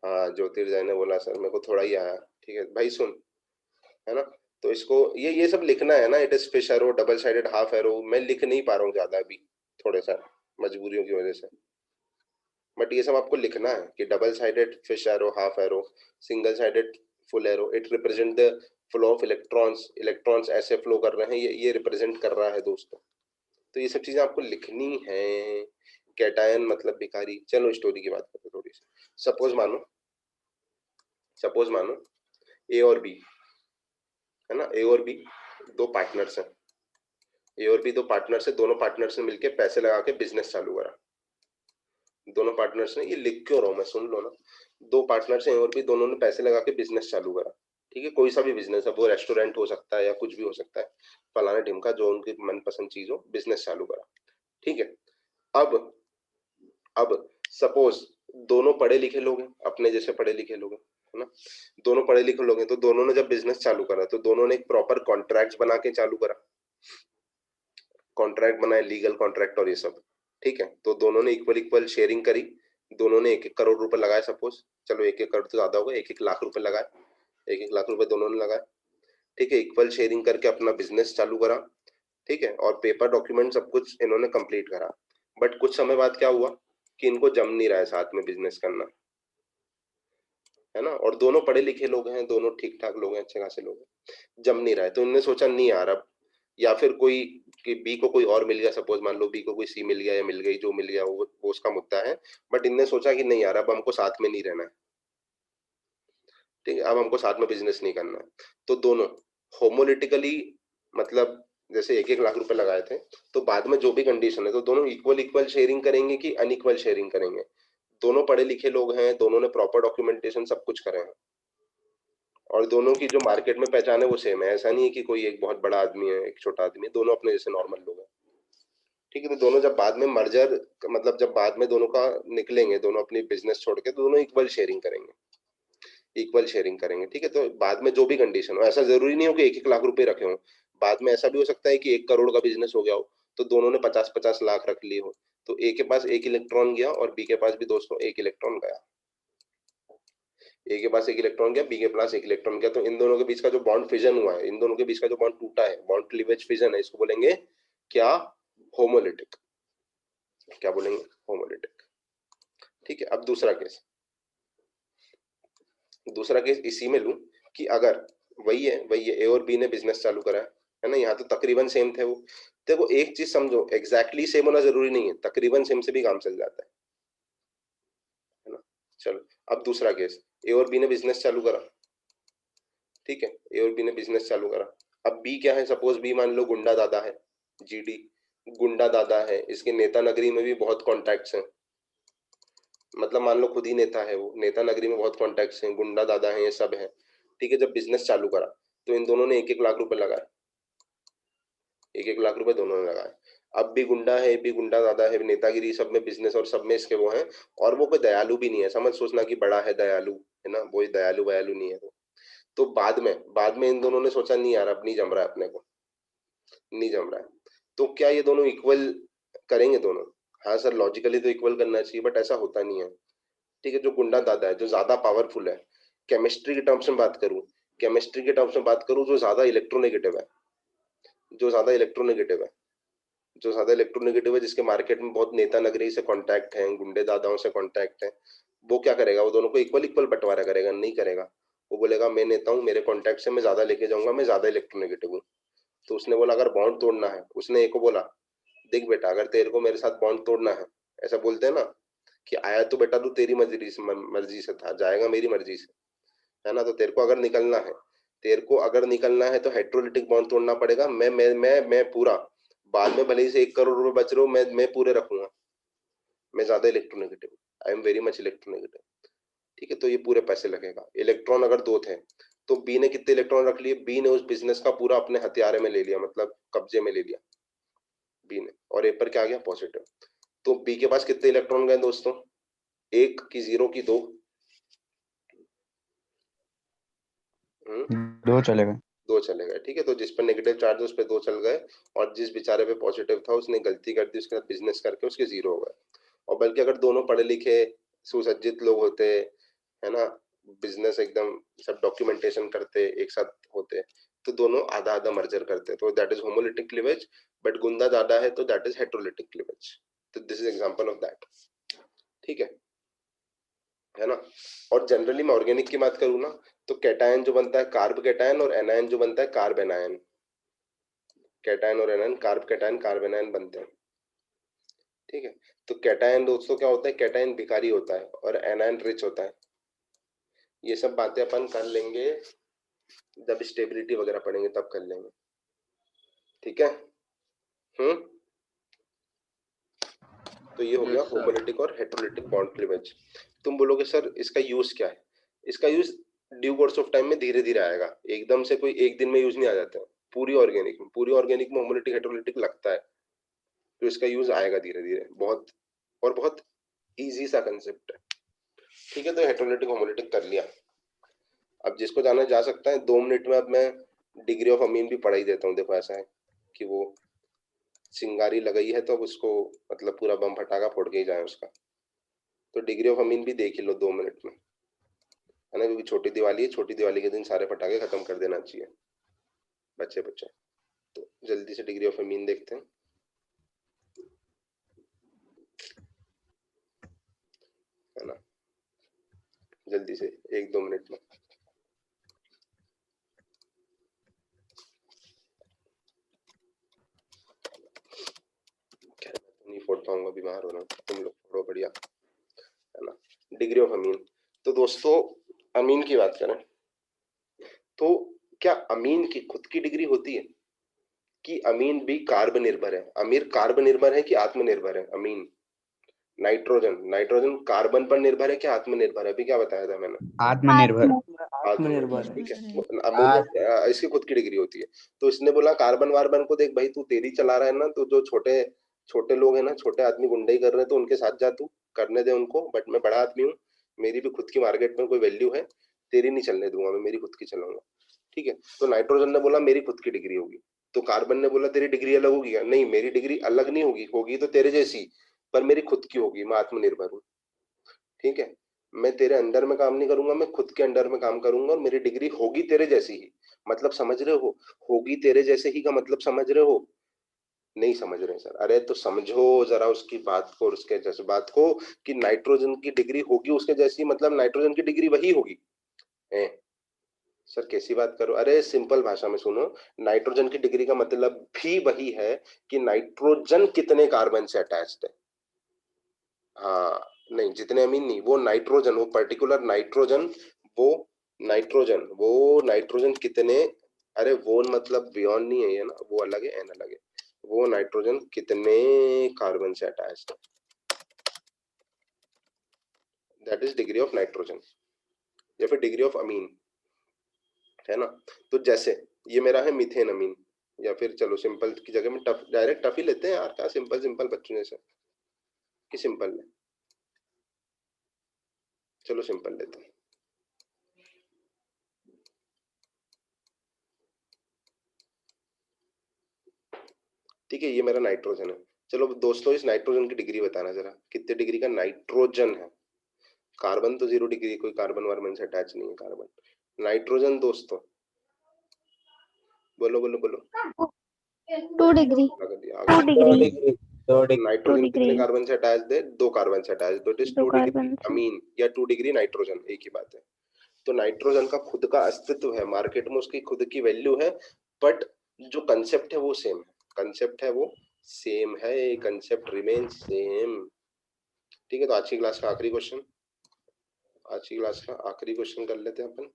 हाँ ज्योतिर्जय ने बोला सर मेरे को थोड़ा ही आया, ठीक है भाई, सुन, है ना। तो इसको ये सब लिखना है ना, it is fish arrow, double sided half arrow, मैं लिख नहीं पा रहा हूँ ज्यादा अभी, थोड़े सा मजबूरियों की वजह से, बट ये सब आपको लिखना है कि double sided fish arrow, half arrow, single sided full arrow, it represent the flow of electrons, electrons ऐसे फ्लो कर रहे हैं, ये रिप्रेजेंट कर रहा है दोस्तों। तो ये सब चीजें आपको लिखनी है। कैटायन मतलब भिखारी। चलो स्टोरी की बात करते हैं थोड़ी सी। सपोज मानो ए और बी है ना, ए और बी दो पार्टनर्स हैं, ए और बी दो पार्टनर्स है, दोनों पार्टनर्स ने मिलकर पैसे लगा के बिजनेस चालू करा। दोनों पार्टनर्स ने, ये लिख क्यों रहा हूं मैं, सुन लो ना, दो पार्टनर्स हैं और भी, दोनों ने पैसे लगा के बिजनेस चालू करा, ठीक है। कोई सा भी बिजनेस है, वो रेस्टोरेंट हो सकता है या कुछ भी हो सकता है, फलाना ढिमका, जो उनकी मनपसंद चीज हो, बिजनेस चालू करा, ठीक है। अब अब सपोज दोनों पढ़े लिखे लोग हैं, अपने जैसे पढ़े लिखे लोग हैं, है ना, दोनों पढ़े लिखे लोग हैं, तो दोनों ने जब बिजनेस चालू करा तो दोनों ने एक प्रॉपर कॉन्ट्रैक्ट बना के चालू करा, कॉन्ट्रैक्ट बनाए, लीगल कॉन्ट्रैक्ट और ये सब, ठीक है। तो दोनों ने इक्वल इक्वल शेयरिंग करी, दोनों ने 1-1 करोड़ रुपए लगाए, सपोज, चलो 1-1 करोड़ तो ज्यादा हो गया, 1-1 लाख रुपए लगाए, 1-1 लाख रुपए दोनों ने लगाए, ठीक है। इक्वल शेयरिंग करके अपना बिजनेस चालू करा, ठीक है, और पेपर डॉक्यूमेंट सब कुछ इन्होंने कंप्लीट करा। बट कुछ समय बाद क्या हुआ कि इनको जम नहीं रहा है साथ में बिजनेस करना, है ना, और दोनों पढ़े लिखे लोग हैं, दोनों ठीक ठाक लोग हैं, अच्छे खासे लोग हैं, जम नहीं रहा है, तो इन्होंने सोचा नहीं यार, अब या फिर कोई कि बी को कोई और मिल गया, सपोज मान लो बी को कोई सी मिल गया या मिल गई, जो मिल गया वो उसका मुद्दा है। बट इनने सोचा कि नहीं यार, अब हमको साथ में नहीं रहना है, ठीक है, अब हमको साथ में बिजनेस नहीं करना है। तो दोनों होमोलिटिकली, मतलब जैसे 1-1 लाख रुपए लगाए थे, तो बाद में जो भी कंडीशन है तो दोनों इक्वल इक्वल शेयरिंग करेंगे कि अनइक्वल शेयरिंग करेंगे? दोनों पढ़े लिखे लोग हैं, दोनों ने प्रॉपर डॉक्यूमेंटेशन सब कुछ करे हैं, और दोनों की जो मार्केट में पहचान है वो सेम है। ऐसा नहीं है कि कोई एक बहुत बड़ा आदमी है, एक छोटा आदमी है, दोनों अपने जैसे नॉर्मल लोग हैं, ठीक है। तो दोनों जब बाद में मर्जर, मतलब जब बाद में दोनों का निकलेंगे, दोनों अपनी बिजनेस छोड़ के, तो दोनों इक्वल शेयरिंग करेंगे, इक्वल शेयरिंग करेंगे, ठीक है। तो बाद में जो भी कंडीशन हो, ऐसा जरूरी नहीं हो कि 1-1 लाख रुपए रखे हो, बाद में ऐसा भी हो सकता है कि 1 करोड़ का बिजनेस हो गया हो, तो दोनों ने 50-50 लाख रख लिए हो, तो ए के पास 1 इलेक्ट्रॉन गया और बी के पास भी दोस्तों 1 इलेक्ट्रॉन गया। ए के पास 1 इलेक्ट्रॉन गया, बी के पास 1 इलेक्ट्रॉन गया, तो इन दोनों के बीच का जो बॉन्ड फिजन हुआ है, इन दोनों के बीच का जो बॉन्ड टूटा है, बॉन्ड क्लीवेज फिजन है, इसको बोलेंगे क्या? होमोलिटिक। क्या बोलेंगे? होमोलिटिक, ठीक है। अब दूसरा केस इसी में लूं कि अगर वही है ए और बी ने बिजनेस चालू करा है ना, यहाँ तो तकरीबन सेम थे वो। देखो एक चीज समझो, एग्जैक्टली सेम होना जरूरी नहीं है, तकरीबन सेम से भी काम चल जाता है ना। चलो अब दूसरा केस, ए और बी ने बिजनेस चालू करा, ठीक है, ए और बी ने बिजनेस चालू करा। अब बी क्या है, सपोज बी मान लो गुंडा दादा है, जीडी गुंडा दादा है, इसके नेता नगरी में भी बहुत कॉन्टैक्ट्स हैं, मतलब मान लो खुद ही नेता है वो, नेता नगरी में बहुत कॉन्टैक्ट्स हैं, गुंडा दादा है, ये सब है, ठीक है। जब बिजनेस चालू करा तो इन दोनों ने 1-1 लाख रुपए लगाए, 1-1 लाख रुपए दोनों ने लगाए। अब भी गुंडा है, भी गुंडा दादा है, नेतागिरी सब में, बिजनेस और सब में इसके वो हैं, और वो कोई दयालु भी नहीं है, समझ सोचना कि बड़ा है दयालु, है ना, वो दयालु वयालु नहीं है वो। तो बाद में इन दोनों ने सोचा नहीं यार, अब नहीं जम रहा है अपने को, नहीं जम रहा है, तो क्या ये दोनों इक्वल करेंगे दोनों? हाँ सर, लॉजिकली तो इक्वल करना चाहिए, बट ऐसा होता नहीं है, ठीक है। जो गुंडा दादा है, जो ज्यादा पावरफुल है, केमिस्ट्री के टर्म्स में बात करूं, जो ज्यादा इलेक्ट्रोनेगेटिव है, जो ज्यादा इलेक्ट्रोनेगेटिव है, जिसके मार्केट में बहुत नेता नगरी से कांटेक्ट है, गुंडे दादाओं से कांटेक्ट है, वो क्या करेगा? वो दोनों को इक्वल इक्वल बंटवारा करेगा? नहीं करेगा। वो बोलेगा मैं नेता हूँ, मेरे कांटेक्ट से मैं ज्यादा लेके जाऊंगा, मैं ज्यादा इलेक्ट्रोनेगेटिव हूँ। तो उसने बोला अगर बॉन्ड तोड़ना है, उसने एक को बोला देख बेटा, अगर तेरे को मेरे साथ बॉन्ड तोड़ना है, ऐसा बोलते हैं ना कि आया तो बेटा तू तेरी मर्जी से था, जाएगा मेरी मर्जी से, है ना। तो तेरे को अगर निकलना है तो हेट्रोलिटिक बॉन्ड तोड़ना पड़ेगा। मैं पूरा, बाद में भले ही से 1 करोड़ रुपए बच रहे हो, मैं पूरे रखूंगा, मैं ज्यादा electronegative, I am very much electronegative, ठीक है। तो ये पूरे पैसे लगेगा। इलेक्ट्रॉन अगर 2 थे, तो बी ने कितने इलेक्ट्रॉन रख लिए? बी ने उस बिजनेस का पूरा अपने हथियारे में ले लिया, मतलब कब्जे में ले लिया बी ने, और ए पर क्या आ गया? पॉजिटिव। तो बी के पास कितने इलेक्ट्रॉन गए दोस्तों? 1 की 0 की 2, 2 चले गए। 2 चले गए, ठीक है। तो जिस पर नेगेटिव चार्ज है उस पर 2 चल गए, और जिस बेचारे पे पॉजिटिव था उसने गलती कर दी, उसके साथ बिजनेस करके उसके 0 हो गए। और बल्कि अगर दोनों पढ़े लिखे सुसज्जित लोग होते, है ना, बिजनेस एकदम सब डॉक्यूमेंटेशन करते, एक साथ होते, तो दोनों आधा आधा मर्जर करते, तो that is homolytic cleavage. But गुंदा ज्यादा है तो दैट इज हेट्रोलिटिक क्लीवेज। तो this is example of that, ठीक है ना। और जनरली मैं ऑर्गेनिक की बात करूँ ना, तो कैटायन जो बनता है कार्ब कैटायन, और एनायन जो बनता है कार्ब एनायन। कैटायन और anion, carb cation carb anion बनते हैं, ठीक है। तो कैटायन दोस्तों क्या होता है? कैटायन भिखारी होता है और एनायन रिच होता है। ये सब बातें अपन कर लेंगे जब स्टेबिलिटी वगैरह पढ़ेंगे, तब कर लेंगे, ठीक है। तो ये हो गया Yes, sir. होमोलिटिक और हेटेरोलिटिक बॉन्ड क्लीवेज। तुम बोलोगे सर इसका यूज क्या है? इसका use due course of time में धीरे धीरे आएगा, एकदम से कोई एक दिन में यूज नहीं आ जाता है। पूरी ऑर्गेनिक में होमोलिटिक हेटेरोलिटिक लगता है, तो इसका यूज आएगा धीरे धीरे, बहुत, और बहुत इजी सा कंसेप्ट है, ठीक है। तो हेटेरोलिटिक होमोलिटिक कर लिया। अब जिसको जाना जा सकता है 2 मिनट में। अब मैं डिग्री ऑफ अमीन भी पढ़ा ही देता हूँ। देखो ऐसा है कि वो चिंगारी लगाई है तो अब उसको मतलब पूरा बम फटाका फोड़ के ही जाए उसका। तो डिग्री ऑफ अमीन भी देख ही लो 2 मिनट में, है ना, क्योंकि छोटी दिवाली है, छोटी दिवाली के दिन सारे पटाखे खत्म कर देना चाहिए बच्चे। तो जल्दी से डिग्री ऑफ अमीन देखते हैं, है ना, जल्दी से 1-2 मिनट में। जाऊंगा, बीमार हो रहा हूँ, तुम लोग थोड़ा बढ़िया है ना। डिग्री ऑफ अमीन, तो दोस्तों अमीन की बात करें तो क्या अमीन की खुद की डिग्री होती है कि अमीन भी कार्ब निर्भर है? अमीर कार्ब निर्भर है कि आत्मनिर्भर है? अमीन नाइट्रोजन कार्बन पर निर्भर है कि आत्मनिर्भर है? अभी क्या बताया था मैंने? आत्मनिर्भर। आत्मनिर्भर है। ठीक है, अमोनिया इसकी खुद की डिग्री होती है। तो इसने बोला कार्बन वार्बन को देख भाई, तू तेरी चला रहा है ना, तो जो छोटे छोटे लोग हैं ना, छोटे आदमी गुंडे कर रहे हैं, तो उनके साथ जा, तू करने दे उनको, बट मैं बड़ा आदमी हूँ, मेरी भी खुद की मार्केट में कोई वैल्यू है, तेरी नहीं चलने दूंगा, मैं मेरी खुद की चलाऊंगा। ठीक है, तो नाइट्रोजन ने बोला मेरी खुद की डिग्री होगी, तो कार्बन ने बोला तेरी डिग्री अलग होगी? नहीं, मेरी डिग्री अलग नहीं होगी, होगी तो तेरे जैसी, पर मेरी खुद की होगी, मैं आत्मनिर्भर हूँ। ठीक है, मैं तेरे अंडर में काम नहीं करूंगा, मैं खुद के अंडर में काम करूंगा, और मेरी डिग्री होगी तेरे जैसी ही। मतलब समझ रहे हो? होगी तेरे जैसे ही का मतलब समझ रहे हो? नहीं समझ रहे सर? अरे तो समझो जरा उसकी बात को, उसके जज्बात को, कि नाइट्रोजन की डिग्री होगी उसके जैसी, मतलब नाइट्रोजन की डिग्री वही होगी। सर कैसी बात करो? अरे सिंपल भाषा में सुनो, नाइट्रोजन की डिग्री का मतलब भी वही है कि नाइट्रोजन कितने कार्बन से अटैच्ड है। हाँ, नहीं जितने अमीन नहीं, वो नाइट्रोजन, वो पर्टिकुलर नाइट्रोजन, वो नाइट्रोजन कितने, अरे वो मतलब बियॉन्ड नहीं है ये ना, वो अलग है, एन अलग है। वो नाइट्रोजन कितने कार्बन से अटैच्ड है, that is degree of nitrogen, या फिर डिग्री ऑफ अमीन, है ना। तो जैसे ये मेरा है मीथेन अमीन, या फिर चलो सिंपल की जगह में टफ, डायरेक्ट टफ ही लेते हैं यार, क्या सिंपल सिंपल बच्चों जैसे कि सिंपल ले, चलो सिंपल लेते हैं। ठीक है, ये मेरा नाइट्रोजन है। चलो दोस्तों इस नाइट्रोजन की डिग्री बताना जरा, कितने डिग्री का नाइट्रोजन है? कार्बन तो 0 डिग्री, कोई कार्बन वार्बन से अटैच नहीं है कार्बन। नाइट्रोजन दोस्तों बोलो बोलो बोलो। 2 डिग्री। आगे 2 डिग्री। नाइट्रोजन 2 कितने डिग्री। कार्बन से अटैच है? 2 कार्बन से अटैच, तो इट इज 2 2 डिग्री कार्बन से। अमीन या 2 डिग्री नाइट्रोजन, एक ही बात है। तो नाइट्रोजन का खुद का अस्तित्व है, मार्केट में उसकी खुद की वैल्यू है, बट जो कंसेप्ट है वो सेम है, कंसेप्ट है वो सेम है, कंसेप्ट रिमेन सेम। ठीक है, तो आज की क्लास का आखिरी क्वेश्चन, आज की क्लास का आखिरी क्वेश्चन कर लेते हैं अपन।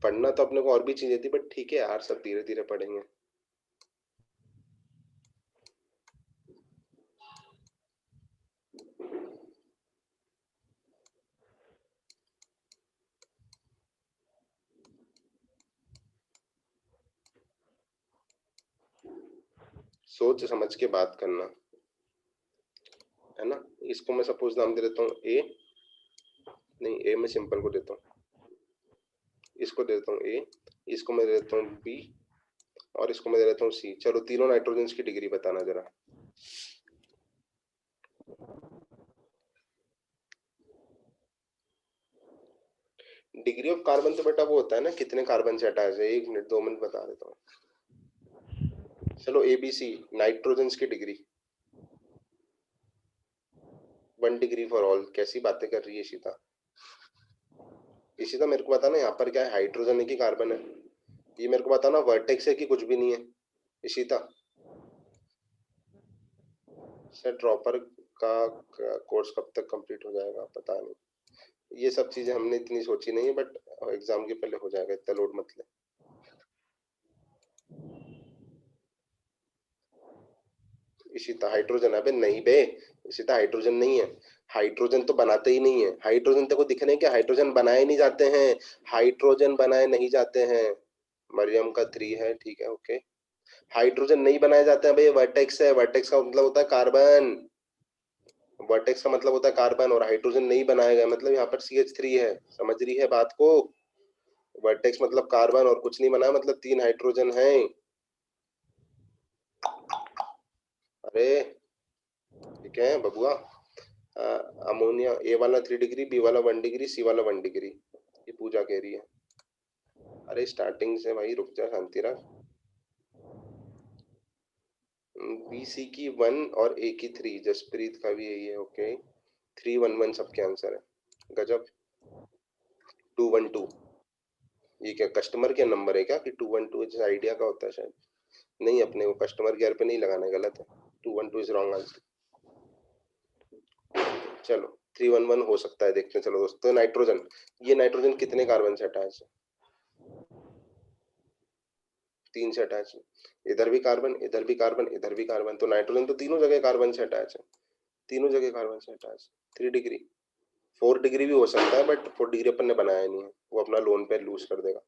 पढ़ना तो अपने को और भी चीजें थी, बट ठीक है यार, सब धीरे धीरे पढ़ेंगे। सोच समझ के बात करना, है ना। इसको मैं सपोज नाम दे देता हूँ ए, नहीं ए मैं सिंपल को देता हूँ, इसको दे देता हूँ ए, इसको मैं दे देता हूँ बी, और इसको मैं दे देता हूँ सी। चलो तीनों नाइट्रोजन की डिग्री बताना जरा। डिग्री ऑफ कार्बन तो बेटा वो होता है ना कितने कार्बन से अटैच है, 1 मिनट 2 मिनट बता देता हूँ। चलो एबीसी नाइट्रोजन की डिग्री 1 डिग्री फॉर ऑल। कैसी बातें कर रही है इशिता? इशिता मेरे को बताना यहाँ पर क्या है, हाइड्रोजन है कि कार्बन है? ये मेरे को बताना, वर्टेक्स है कि कुछ भी नहीं है इशिता? सर ड्रॉपर का कोर्स कब तक कंप्लीट हो जाएगा पता नहीं, ये सब चीजें हमने इतनी सोची नहीं है, बट एग्जाम के पहले हो जाएगा, इतना लोड मत ले। इशिता हाइड्रोजन, अबे नहीं बे, इशिता हाइड्रोजन नहीं है, हाइड्रोजन तो बनाते ही नहीं है, हाइड्रोजन तेरे को दिख रहे हैं क्या? हाइड्रोजन बनाए नहीं जाते हैं, हाइड्रोजन बनाए नहीं जाते हैं। मरियम का 3 है, ठीक है ओके। हाइड्रोजन नहीं बनाए जाते हैं भाई, वर्टेक्स है, वर्टेक्स का मतलब होता है कार्बन, वर्टेक्स का मतलब होता है कार्बन, और हाइड्रोजन नहीं बनाया गया मतलब यहाँ पर CH3 है, समझ रही है बात को? वर्टेक्स मतलब कार्बन, और कुछ नहीं बना मतलब 3 हाइड्रोजन है। अरे ठीक है बबुआ, अमोनिया ए वाला 3 डिग्री, बी वाला 1 डिग्री, सी वाला 1 डिग्री, ये पूजा कह रही है। अरे स्टार्टिंग से भाई रुक जा, शांति रख। बी सी की 1 और ए की 3, जसप्रीत का भी यही है ओके। 311 सबके आंसर है, गजब। 212 ये क्या कस्टमर केयर नंबर है क्या कि 212 जैसे आइडिया का होता है शायद? नहीं, अपने को कस्टमर केयर पे नहीं लगाना, गलत है, 212 इज रॉन्ग आंसर। चलो 311 हो सकता है, देखते हैं। चलो दोस्तों, नाइट्रोजन, ये नाइट्रोजन कितने कार्बन से अटैच है? 3 से अटैच है। इधर भी कार्बन, इधर भी कार्बन, इधर भी कार्बन, तो नाइट्रोजन तो तीनों जगह कार्बन से अटैच है, तीनों जगह कार्बन से अटैच। 3 डिग्री, 4 डिग्री भी हो सकता है, बट 4 डिग्री अपन ने बनाया नहीं है, वो अपना लोन पेयर लूज कर देगा।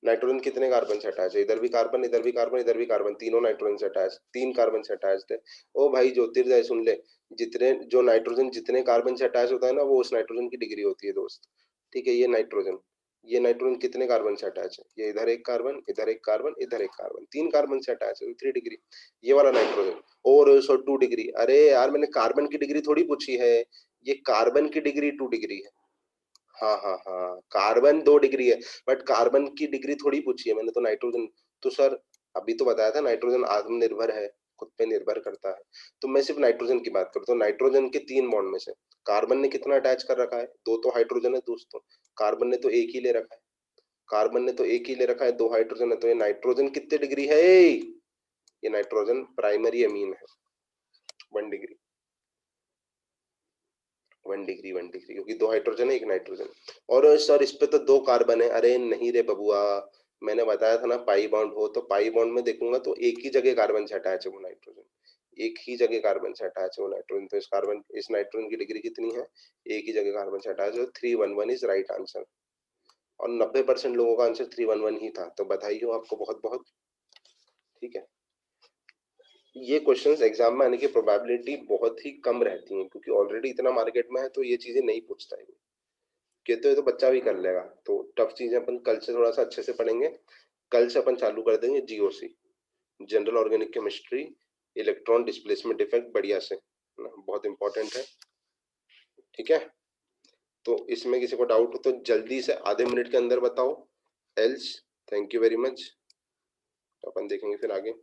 नाइट्रोजन कितने कार्बन से अटैच है? इधर भी कार्बन, इधर भी कार्बन, इधर भी कार्बन, तीनों नाइट्रोजन से अटैच, 3 कार्बन से अटैच है। ओ भाई ज्योतिर्दय सुन ले, जितने जो नाइट्रोजन जितने कार्बन से अटैच होता है ना, वो उस नाइट्रोजन की डिग्री होती है दोस्त। ठीक है, ये नाइट्रोजन कितने कार्बन से अटैच है? ये इधर एक कार्बन, इधर एक कार्बन, इधर एक कार्बन, 3 कार्बन से अटैच है, 3 डिग्री। ये वाला नाइट्रोजन और 2 डिग्री। अरे यार, मैंने कार्बन की डिग्री थोड़ी पूछी है, ये कार्बन की डिग्री 2 डिग्री है। हाँ हाँ हाँ, कार्बन 2 डिग्री है, बट कार्बन की डिग्री थोड़ी पूछी है मैंने तो नाइट्रोजन। तो सर अभी तो बताया था नाइट्रोजन आत्मनिर्भर है, खुद पे निर्भर करता है। तो मैं सिर्फ नाइट्रोजन की बात करूँ तो नाइट्रोजन के 3 बॉन्ड में से कार्बन ने कितना अटैच कर रखा है? 2 तो हाइड्रोजन है दोस्तों, कार्बन ने तो एक ही ले रखा है, कार्बन ने तो एक ही ले रखा है, 2 हाइड्रोजन है, तो ये नाइट्रोजन कितने डिग्री है? ये नाइट्रोजन प्राइमरी अमीन है, 1 डिग्री, 1 डिग्री, 1 डिग्री, क्योंकि 2 हाइड्रोजन है, 1 नाइट्रोजन। और सर इस पे तो 2 कार्बन है। अरे नहीं रे बबुआ, मैंने बताया था ना पाई बॉन्ड हो, तो पाई बॉन्ड में देखूंगा तो एक ही जगह कार्बन से अटैच है वो नाइट्रोजन, एक ही जगह कार्बन से अटैच है वो नाइट्रोजन। तो इस नाइट्रोजन की डिग्री कितनी है? एक ही जगह कार्बन से अटैच है। 311 इज राइट आंसर, और 90% लोगों का आंसर 311 ही था, तो बधाई हो आपको बहुत बहुत। ठीक है, ये क्वेश्चंस एग्जाम में आने की प्रोबेबिलिटी बहुत ही कम रहती है, क्योंकि ऑलरेडी इतना मार्केट में है, तो ये चीजें नहीं पूछता है। कहते हो तो बच्चा भी कर लेगा। तो टफ चीजें अपन कल से थोड़ा सा अच्छे से पढ़ेंगे। कल से अपन चालू कर देंगे GOC, general organic chemistry, electron displacement effect, बढ़िया से ना, बहुत इंपॉर्टेंट है। ठीक है, तो इसमें किसी को डाउट हो तो जल्दी से आधे मिनट के अंदर बताओ, else thank you very much. अपन देखेंगे फिर आगे।